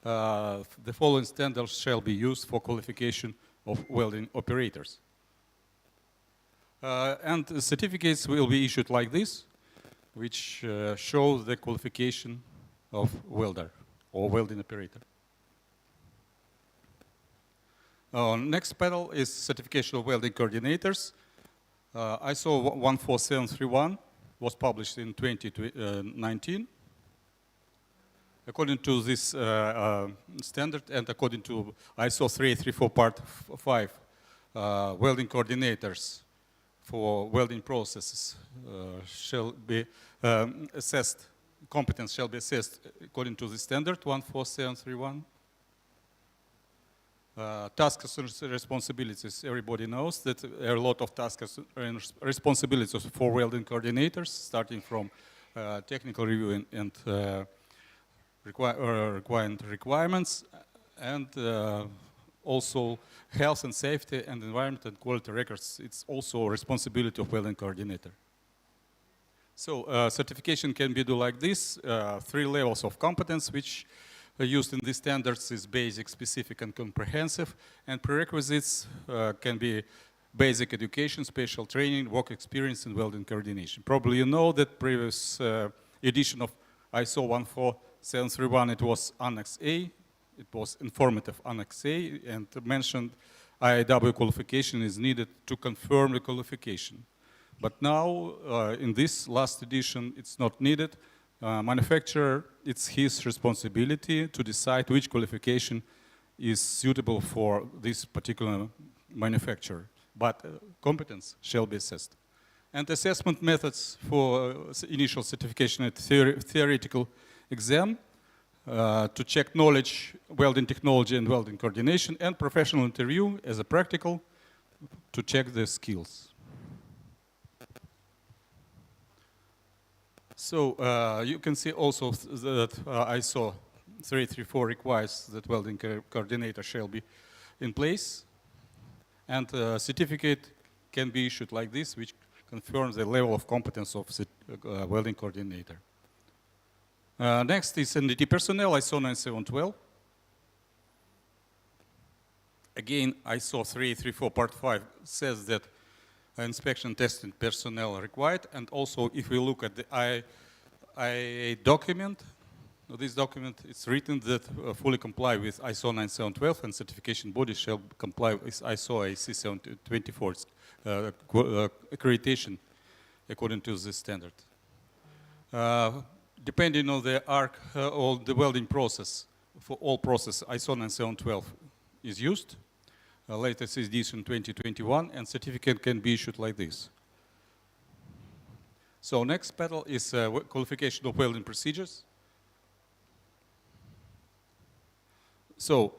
the following standards shall be used for qualification of welding operators. And the certificates will be issued like this, which show the qualification of welder or welding operator. Next panel is certification of welding coordinators. ISO 14731 was published in 2019. According to this standard and according to ISO 3834 part 5, welding coordinators for welding processes shall be assessed, competence shall be assessed according to the standard 14731. Tasks and responsibilities, everybody knows that there are a lot of tasks and responsibilities for welding coordinators, starting from technical review and requirements, and also health and safety and environment and quality records. It's also a responsibility of welding coordinator. So certification can be done like this, 3 levels of competence, which are used in these standards is basic, specific, and comprehensive, and prerequisites can be basic education, special training, work experience, and welding coordination. Probably you know that previous edition of ISO 14731, it was Annex A. It was informative Annex A, and mentioned IIW qualification is needed to confirm the qualification. But now, in this last edition, it's not needed. Manufacturer, it's his responsibility to decide which qualification is suitable for this particular manufacturer. But competence shall be assessed. And assessment methods for initial certification at theoretical exam, to check knowledge, welding technology and welding coordination, and professional interview as a practical to check the skills. So you can see also that ISO 334 requires that welding coordinator shall be in place, and a certificate can be issued like this, which confirms the level of competence of the welding coordinator. Next is NDT personnel, ISO 9712. Again, ISO 334 part 5 says that inspection testing personnel are required, and also if we look at the IA document, this document is written that fully comply with ISO 9712, and certification bodies shall comply with ISO AC 724 accreditation according to this standard. Depending on the arc or the welding process, for all process, ISO 9712 is used. Latest edition 2021, and certificate can be issued like this. So next panel is qualification of welding procedures. So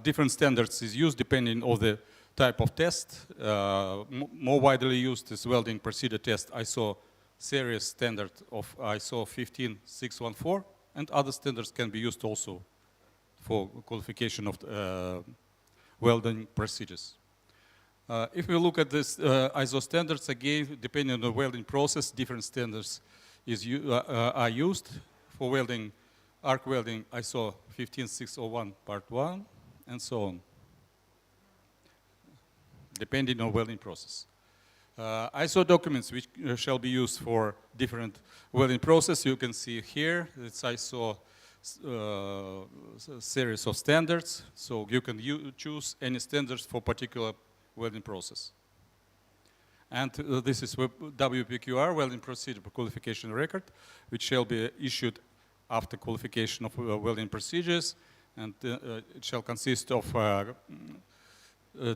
different standards is used depending on the type of test. More widely used is welding procedure test ISO series standard of ISO 15614, and other standards can be used also for qualification of welding procedures. If we look at this ISO standards, again, depending on the welding process, different standards are used. For welding, arc welding, ISO 15601 part 1, and so on, depending on welding process. ISO documents which shall be used for different welding process, you can see here, it's ISO series of standards, so you can choose any standards for particular welding process. And this is WPQR, Welding Procedure Qualification Record, which shall be issued after qualification of welding procedures, and it shall consist of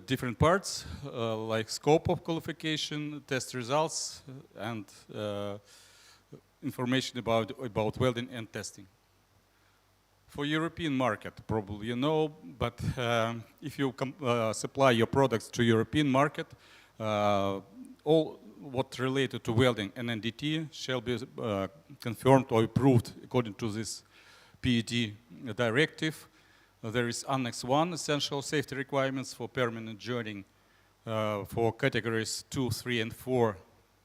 different parts, like scope of qualification, test results, and information about welding and testing. For European market, probably you know, but if you supply your products to European market, all what related to welding and NDT shall be confirmed or approved according to this PET directive. There is Annex 1, essential safety requirements for permanent joining for categories 2, 3, and 4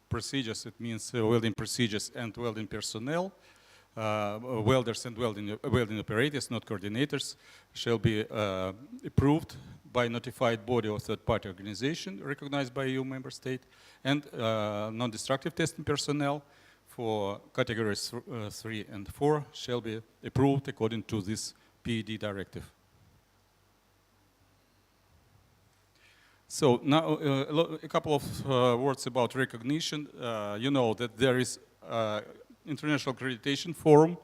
procedures. It means welding procedures and welding personnel. Welders and welding operators, not coordinators, shall be approved by notified body or third-party organization recognized by EU member state, and non-destructive testing personnel for categories 3 and 4 shall be approved according to this PED directive. So now a couple of words about recognition. You know that there is International Accreditation Forum,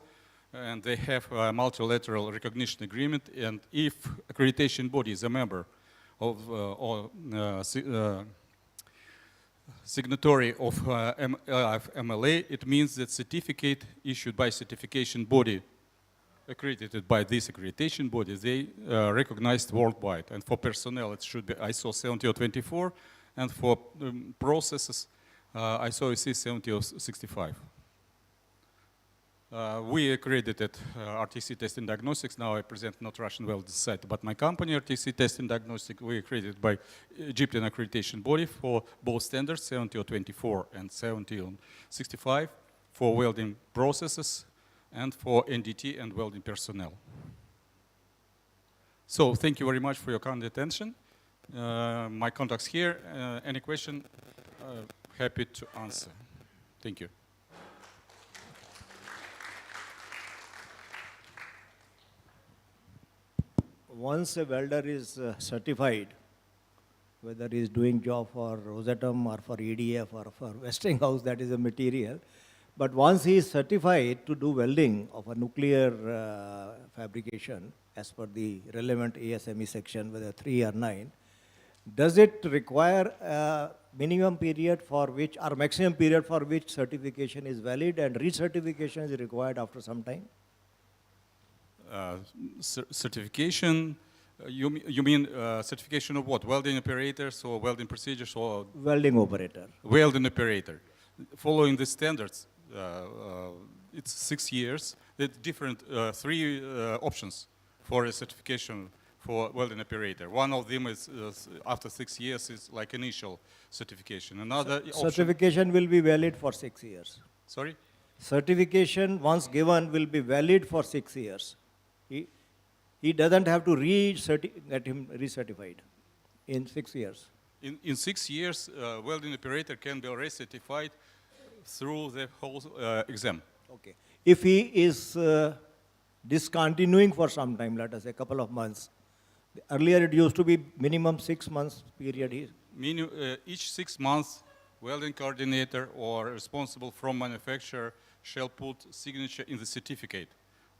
and they have a multilateral recognition agreement, and if accreditation body is a member of or signatory of MLA, it means that certificate issued by certification body accredited by this accreditation body, they recognized worldwide. And for personnel, it should be ISO 17024, and for processes, ISO 17065. We accredited RTC Testing Diagnostics. Now I present not Russian Welding Society, but my company, RTC Testing Diagnostics. We accredited by Egyptian accreditation body for both standards, 17024 and 17065, for welding processes and for NDT and welding personnel. So thank you very much for your kind attention. My contacts here. Any question? Happy to answer. Thank you. Once a welder is certified, whether he is doing job for Rosatom or for EDF or for Westinghouse, that is a material. But once he is certified to do welding of a nuclear fabrication, as per the relevant ASME section, whether 3 or 9, does it require a minimum period for which, or maximum period for which certification is valid, and recertification is required after some time? Certification, you mean certification of what? Welding operators or welding procedures or? Welding operator. Welding operator. Following the standards, it's 6 years. There's different 3 options for a certification for welding operator. One of them is after 6 years is like initial certification. Another certification will be valid for 6 years. Sorry? Certification once given will be valid for 6 years. He doesn't have to get him recertified in 6 years. In 6 years, welding operator can be recertified through the whole exam. Okay. If he is discontinuing for some time, let us say a couple of months, earlier it used to be minimum 6 months period. Each 6 months, welding coordinator or responsible from manufacturer shall put signature in the certificate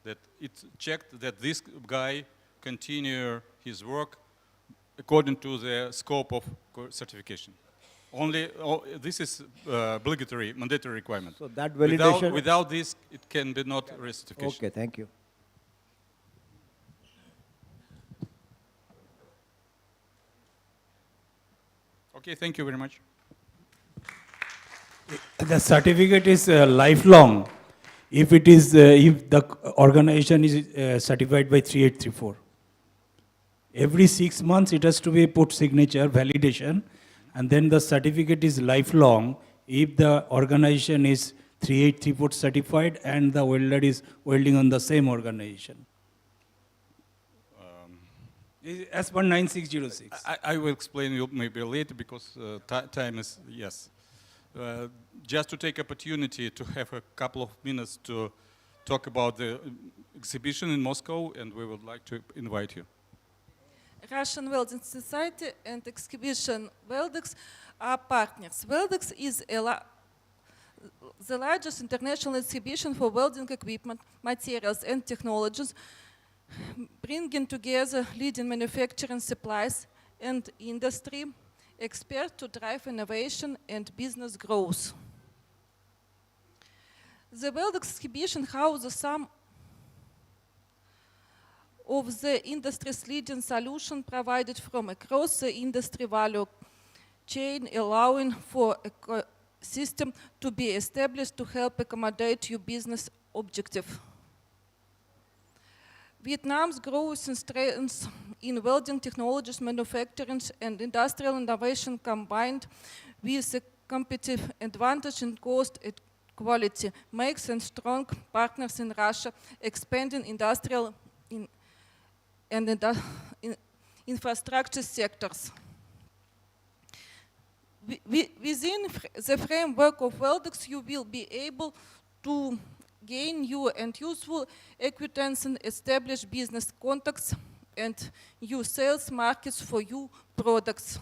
that it's checked that this guy continue his work according to the scope of certification. Only, this is obligatory, mandatory requirement. So that validation... Without this, it can be not recertification. Okay, thank you. Okay, thank you very much. The certificate is lifelong if it is if the organization is certified by 3834. Every 6 months it has to be put signature validation, and then the certificate is lifelong if the organization is 3834 certified and the welder is welding on the same organization. As per 9606. I will explain you maybe later because time is, yes. Just to take opportunity to have a couple of minutes to talk about the exhibition in Moscow, and we would like to invite you. Russian Welding Society and exhibition Weldex are partners. Weldex is the largest international exhibition for welding equipment, materials and technologies, bringing together leading manufacturing supplies and industry experts to drive innovation and business growth. The Welding exhibition houses some of the industry's leading solutions provided from across the industry value chain, allowing for a system to be established to help accommodate your business objective. Vietnam's growth and strengths in welding technologies, manufacturing and industrial innovation combined with a competitive advantage in cost and quality makes us strong partners in Russia, expanding industrial and infrastructure sectors. Within the framework of Weldex, you will be able to gain new and useful acquaintance and establish business contacts and new sales markets for your products.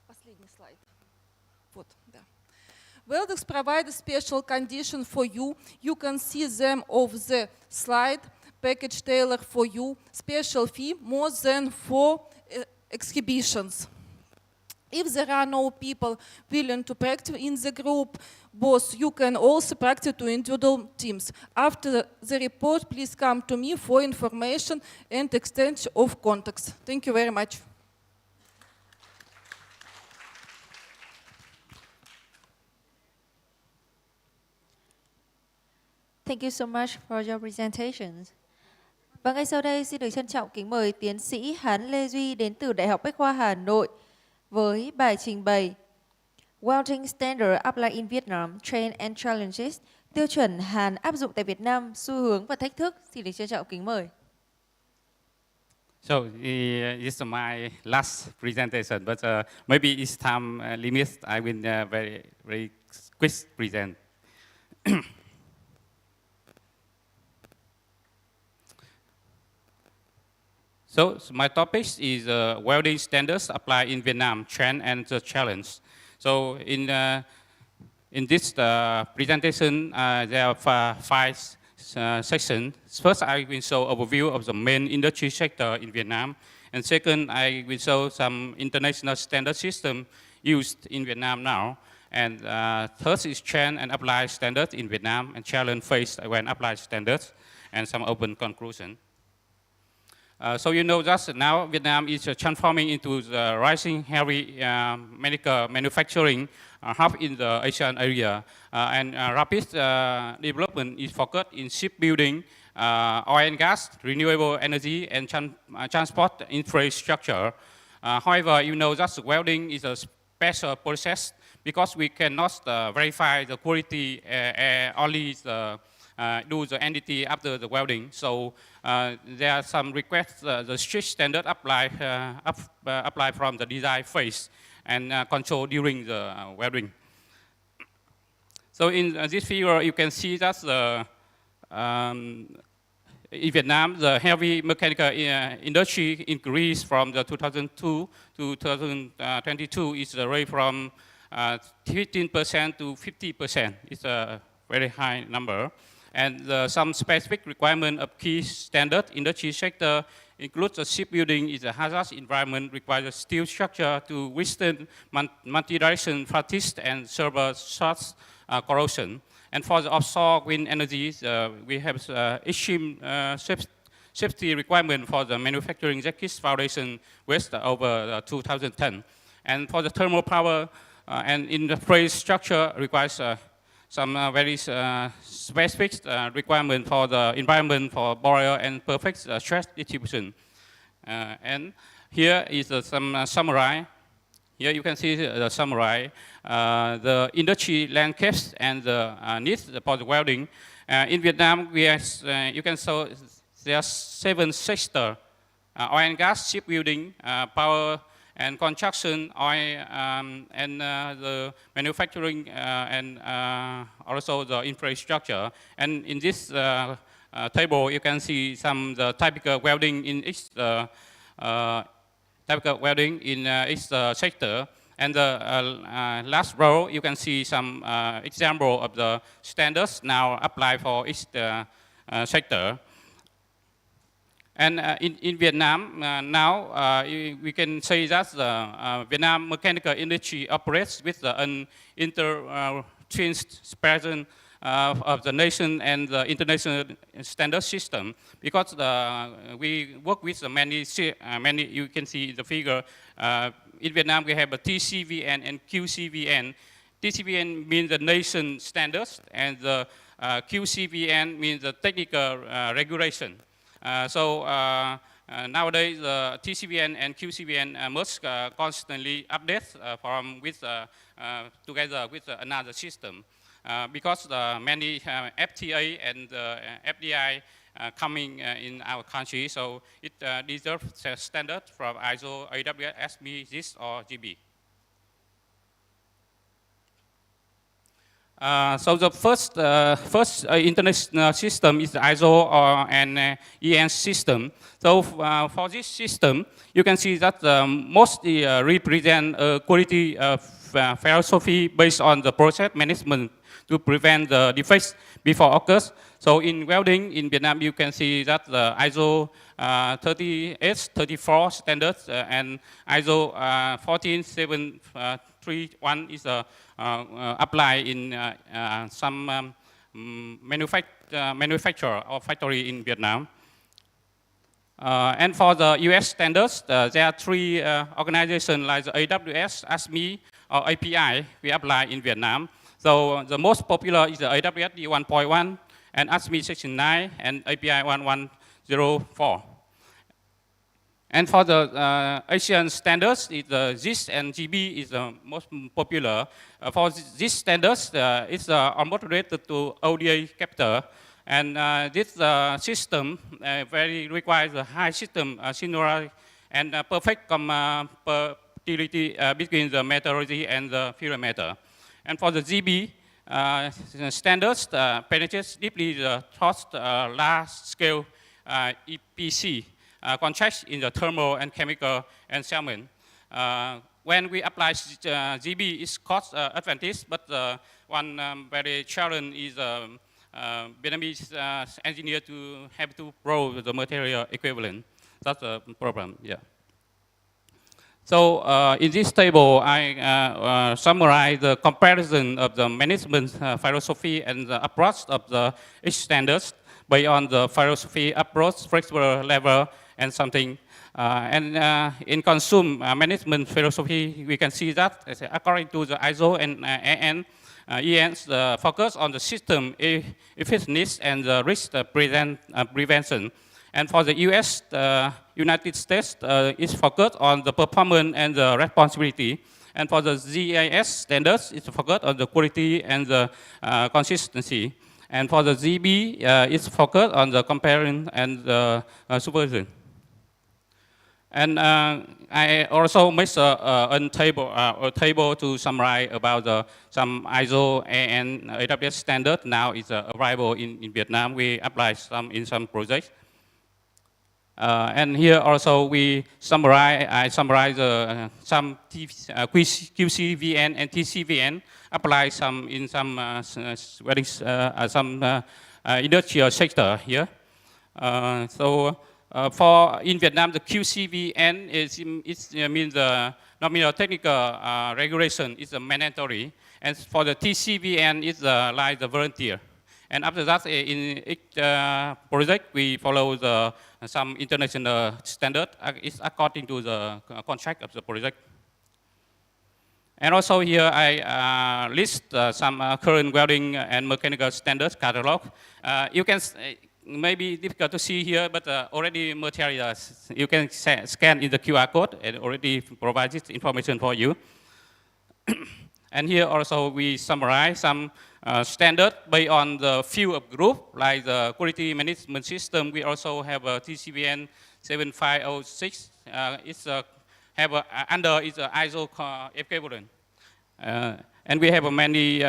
Последний слайд. Вот, да. Weldex provides a special condition for you. You can see them of the slide. Package tailored for you. Special fee more than for exhibitions. If there are no people willing to practice in the group, both you can also practice to individual teams. After the report, please come to me for information and exchange of contacts. Thank you very much. Thank you so much for your presentations. Và ngay sau đây xin được trân trọng kính mời tiến sĩ Hán Lê Duy đến từ Đại học Bách khoa Hà Nội với bài trình bày Welding Standard Applied in Vietnam, Trend and Challenges, tiêu chuẩn Hàn áp dụng tại Việt Nam, xu hướng và thách thức. Xin được trân trọng kính mời. So this is my last presentation, but maybe it's time limit. I will very quick present. So my topic is welding standards applied in Vietnam, trend and the challenge. So in this presentation, there are five sections. First, I will show overview of the main industry sector in Vietnam. And second, I will show some international standard system used in Vietnam now. And third is trend and applied standards in Vietnam and challenge faced when applied standards and some open conclusion. So you know that now Vietnam is transforming into the rising heavy medical manufacturing hub in the Asian area. And rapid development is focused in shipbuilding, oil and gas, renewable energy, and transport infrastructure. However, you know that welding is a special process because we cannot verify the quality only do the entity after the welding. So there are some requests, the strict standard apply from the design phase and control during the welding. So in this figure, you can see that in Vietnam, the heavy mechanical industry increased from the 2002 to 2022 is the rate from 15% to 50%. It's a very high number. And some specific requirement of key standard industry sector includes the shipbuilding is a hazardous environment, requires a steel structure to withstand multi-direction fatigue and server shots corrosion. And for the offshore wind energy, we have extreme safety requirement for the manufacturing jackets foundation waste over 2010. And for the thermal power and in the phase structure requires some very specific requirement for the environment for boreal and perfect stress distribution. And here is some summary. Here you can see the summary, the industry landscapes and the needs for the welding. In Vietnam, we have, you can show there are 7 sectors: oil and gas, shipbuilding, power and construction, oil, and the manufacturing, and also the infrastructure. And in this table, you can see some the typical welding in each typical welding in each sector. And the last row, you can see some example of the standards now applied for each sector. And in Vietnam, now we can say that the Vietnam mechanical industry operates with an inter-transparent of the nation and the international standard system, because we work with many, you can see the figure. In Vietnam, we have a TCVN and QCVN. TCVN means the nation standards, and the QCVN means the technical regulation. Nowadays, the TCVN and QCVN must constantly update together with another system, because many FTA and FDI coming in our country, so it deserves a standard from ISO, AWS, ASME, GIS, or GB. So the first international system is the ISO and EN system. So for this system, you can see that mostly represent quality philosophy based on the process management to prevent the defects before occurs. So in welding in Vietnam, you can see that the ISO 3834 standards and ISO 14731 is applied in some manufacturer or factory in Vietnam. And for the US standards, there are 3 organizations like the AWS, ASME, or API we apply in Vietnam. So the most popular is the AWS D1.1 and ASME Section 9 and API 1104. And for the Asian standards, the GIS and GB is the most popular. For these standards, it's almost related to ODA capture. And this system very requires a high system similarity and perfect compatibility between the metallurgy and the fuel metal. And for the GB standards, penetrates deeply the large-scale EPC contracts in the thermal and chemical and salmon. When we apply GB, it's cost advantage, but one very challenge is Vietnamese engineer to have to grow the material equivalent. That's a problem, yeah. So in this table, I summarize the comparison of the management philosophy and the approach of the each standards based on the philosophy, approach, flexible level, and something. In consume management philosophy, we can see that according to the ISO and AN, EN's focus on the system effectiveness and the risk prevention. And for the US, United States is focused on the performance and the responsibility. And for the GIS standards, it's focused on the quality and the consistency. And for the GB, it's focused on the comparison and the supervision. And I also made a table to summarize about some ISO and AWS standard. Now it's available in Vietnam. We apply some in some projects. And here also I summarize some QCVN and TCVN, apply some in some industrial sector here. For in Vietnam, the QCVN means nominal technical regulation is mandatory, and for the TCVN is like the volunteer. And after that, in each project, we follow some international standard. It's according to the contract of the project. And also here I list some current welding and mechanical standards catalog. You can, maybe difficult to see here, but already materials, you can scan in the QR code and already provide this information for you. And here also we summarize some standard based on the field of group, like the quality management system. We also have a TCVN 7506. It's under is ISO equivalent. And we have many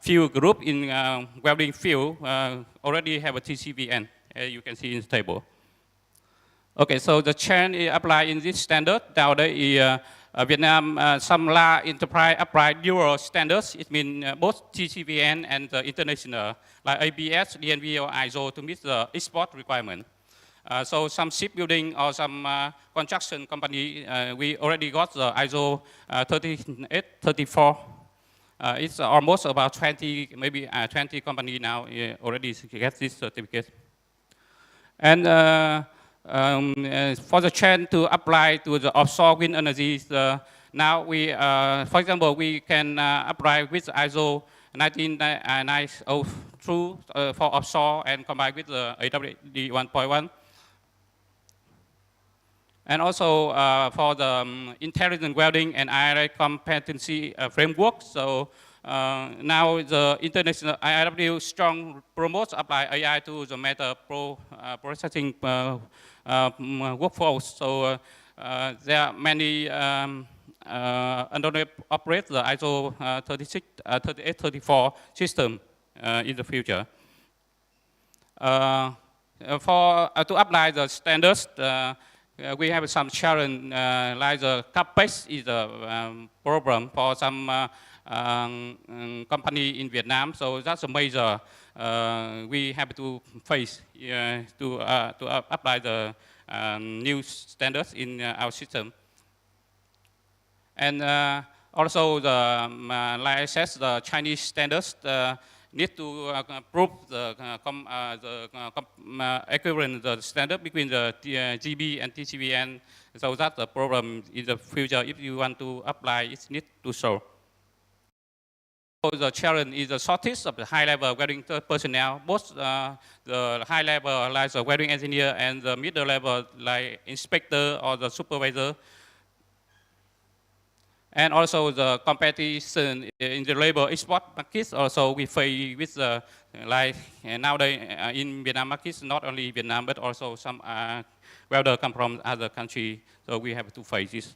field group in welding field already have a TCVN, as you can see in the table. Okay, so the chain is applied in this standard. Nowadays, Vietnam, some large enterprise apply dual standards. It means both TCVN and the international, like ABS, DNV, or ISO to meet the export requirement. So some shipbuilding or some construction company, we already got the ISO 3834. It's almost about 20, maybe 20 company now already get this certificate. And for the chain to apply to the offshore wind energy, now we, for example, we can apply with ISO 19902 for offshore and combine with the AWD 1.1. And also for the intelligent welding and IRA competency framework. So now the international IRW strong promotes apply AI to the matter processing workforce. So there are many operate the ISO 3834 system in the future. To apply the standards, we have some challenge, like the CAPEX is a problem for some company in Vietnam. So that's a major we have to face to apply the new standards in our system. And also the, like I said, the Chinese standards need to prove the equivalent the standard between the GB and TCVN. So that's the problem in the future. If you want to apply, it needs to show. So the challenge is the shortage of the high-level welding personnel. Both the high level, like the welding engineer, and the middle level, like inspector or the supervisor. And also the competition in the labor export markets. Also we face with the, like nowadays in Vietnam markets, not only Vietnam, but also some welders come from other countries. So we have to face this.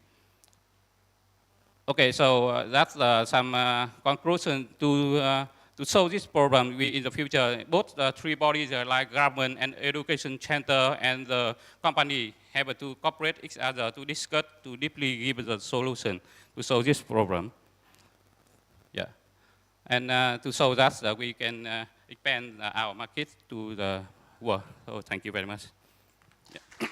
Okay, so that's some conclusion to solve this problem in the future. Both the three bodies, like government and education center and the company, have to cooperate each other to discuss, to deeply give the solution to solve this problem. Yeah, and to solve that, we can expand our market to the world. So thank you very much. Yeah.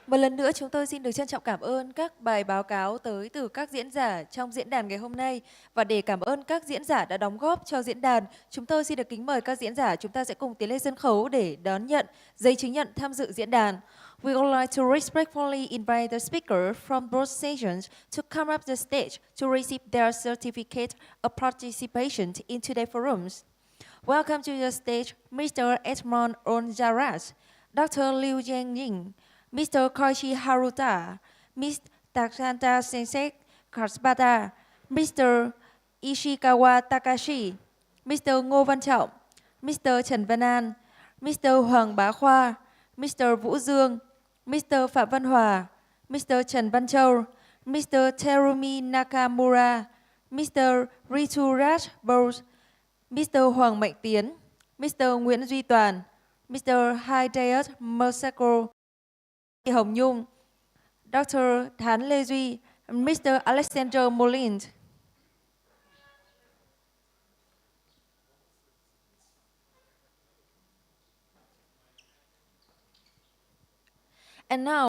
Một lần nữa chúng tôi xin được trân trọng cảm ơn các bài báo cáo tới từ các diễn giả trong diễn đàn ngày hôm nay. Và để cảm ơn các diễn giả đã đóng góp cho diễn đàn, chúng tôi xin được kính mời các diễn giả, chúng ta sẽ cùng tiến lên sân khấu để đón nhận giấy chứng nhận tham dự diễn đàn. We would like to respectfully invite the speaker from both sessions to come up the stage to receive their certificate of participation in today's forums. Welcome to the stage, Mr. Edmond Onjaras, Dr. Liu Jiangying, Mr. Koichi Haruta, Ms. Takanta Sensei Karsbata, Mr. Ishikawa Takashi, Mr. Ngô Văn Trọng, Mr. Trần Văn An, Mr. Hoàng Bá Khoa, Mr. Vũ Dương, Mr. Phạm Văn Hòa, Mr. Trần Văn Châu, Mr. Terumi Nakamura, Mr. Rituraj Bose, Mr. Hoàng Mạnh Tiến, Mr. Nguyễn Duy Toàn, Mr. Hidayat Mersako Hồng Nhung, Dr. Thán Lê Duy, and Mr. Alexander Molins. And now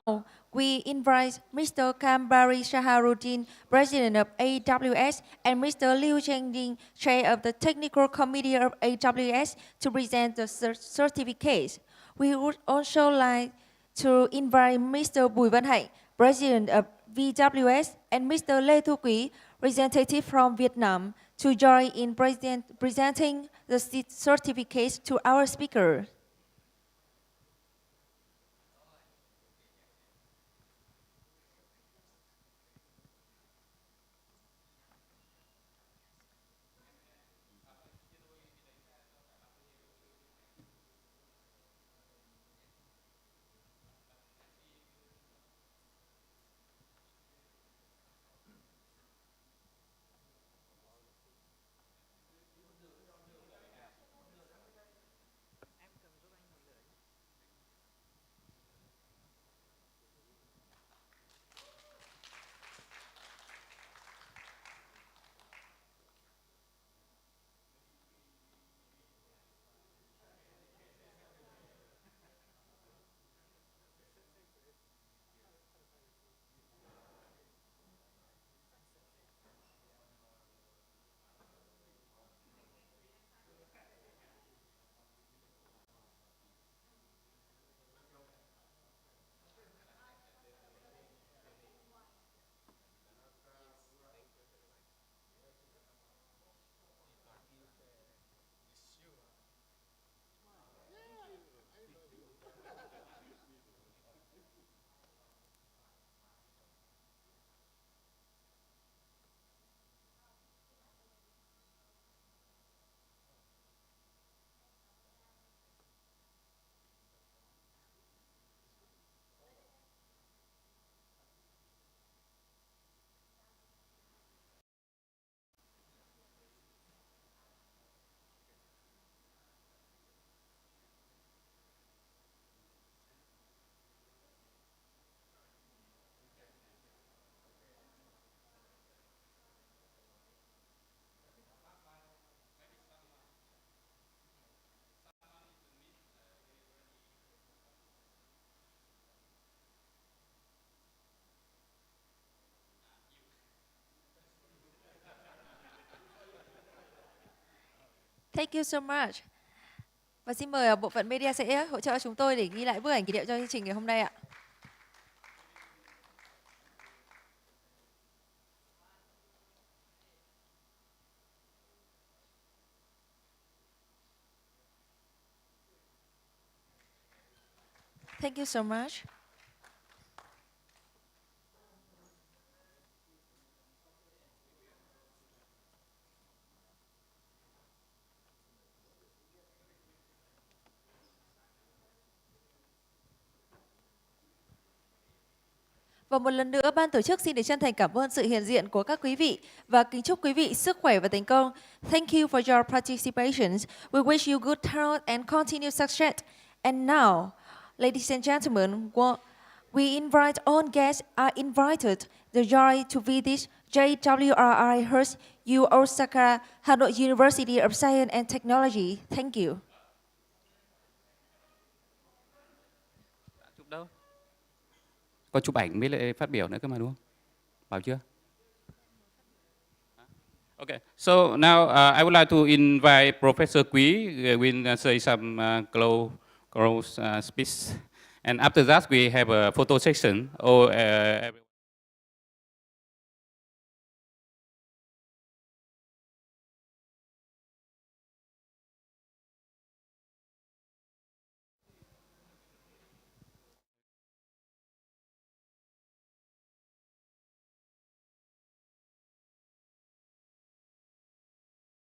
we invite Mr. Kambari Shaharuddin, President of AWS, and Mr. Liu Chengjing, Chair of the Technical Committee of AWS, to present the certificates. We would also like to invite Mr. Bùi Văn Hạnh, President of VWS, and Mr. Lê Thu Quý, representative from Vietnam, to join in presenting the certificates to our speaker. Thank you so much. Và xin mời bộ phận media sẽ hỗ trợ chúng tôi để ghi lại bức ảnh kỷ niệm cho chương trình ngày hôm nay ạ. Thank you so much. Và một lần nữa, ban tổ chức xin được chân thành cảm ơn sự hiện diện của các quý vị và kính chúc quý vị sức khỏe và thành công. Thank you for your participation. We wish you good health and continued success. And now, ladies and gentlemen, we invite all guests are invited to join to visit JWRI Hearst U Osaka Hanoi University of Science and Technology. Thank you. Chụp đâu? Có chụp ảnh mới lại phát biểu nữa cơ mà đúng không? Bảo chưa? Okay, so now I would like to invite Professor Quý will say some close speech, and after that we have a photo section.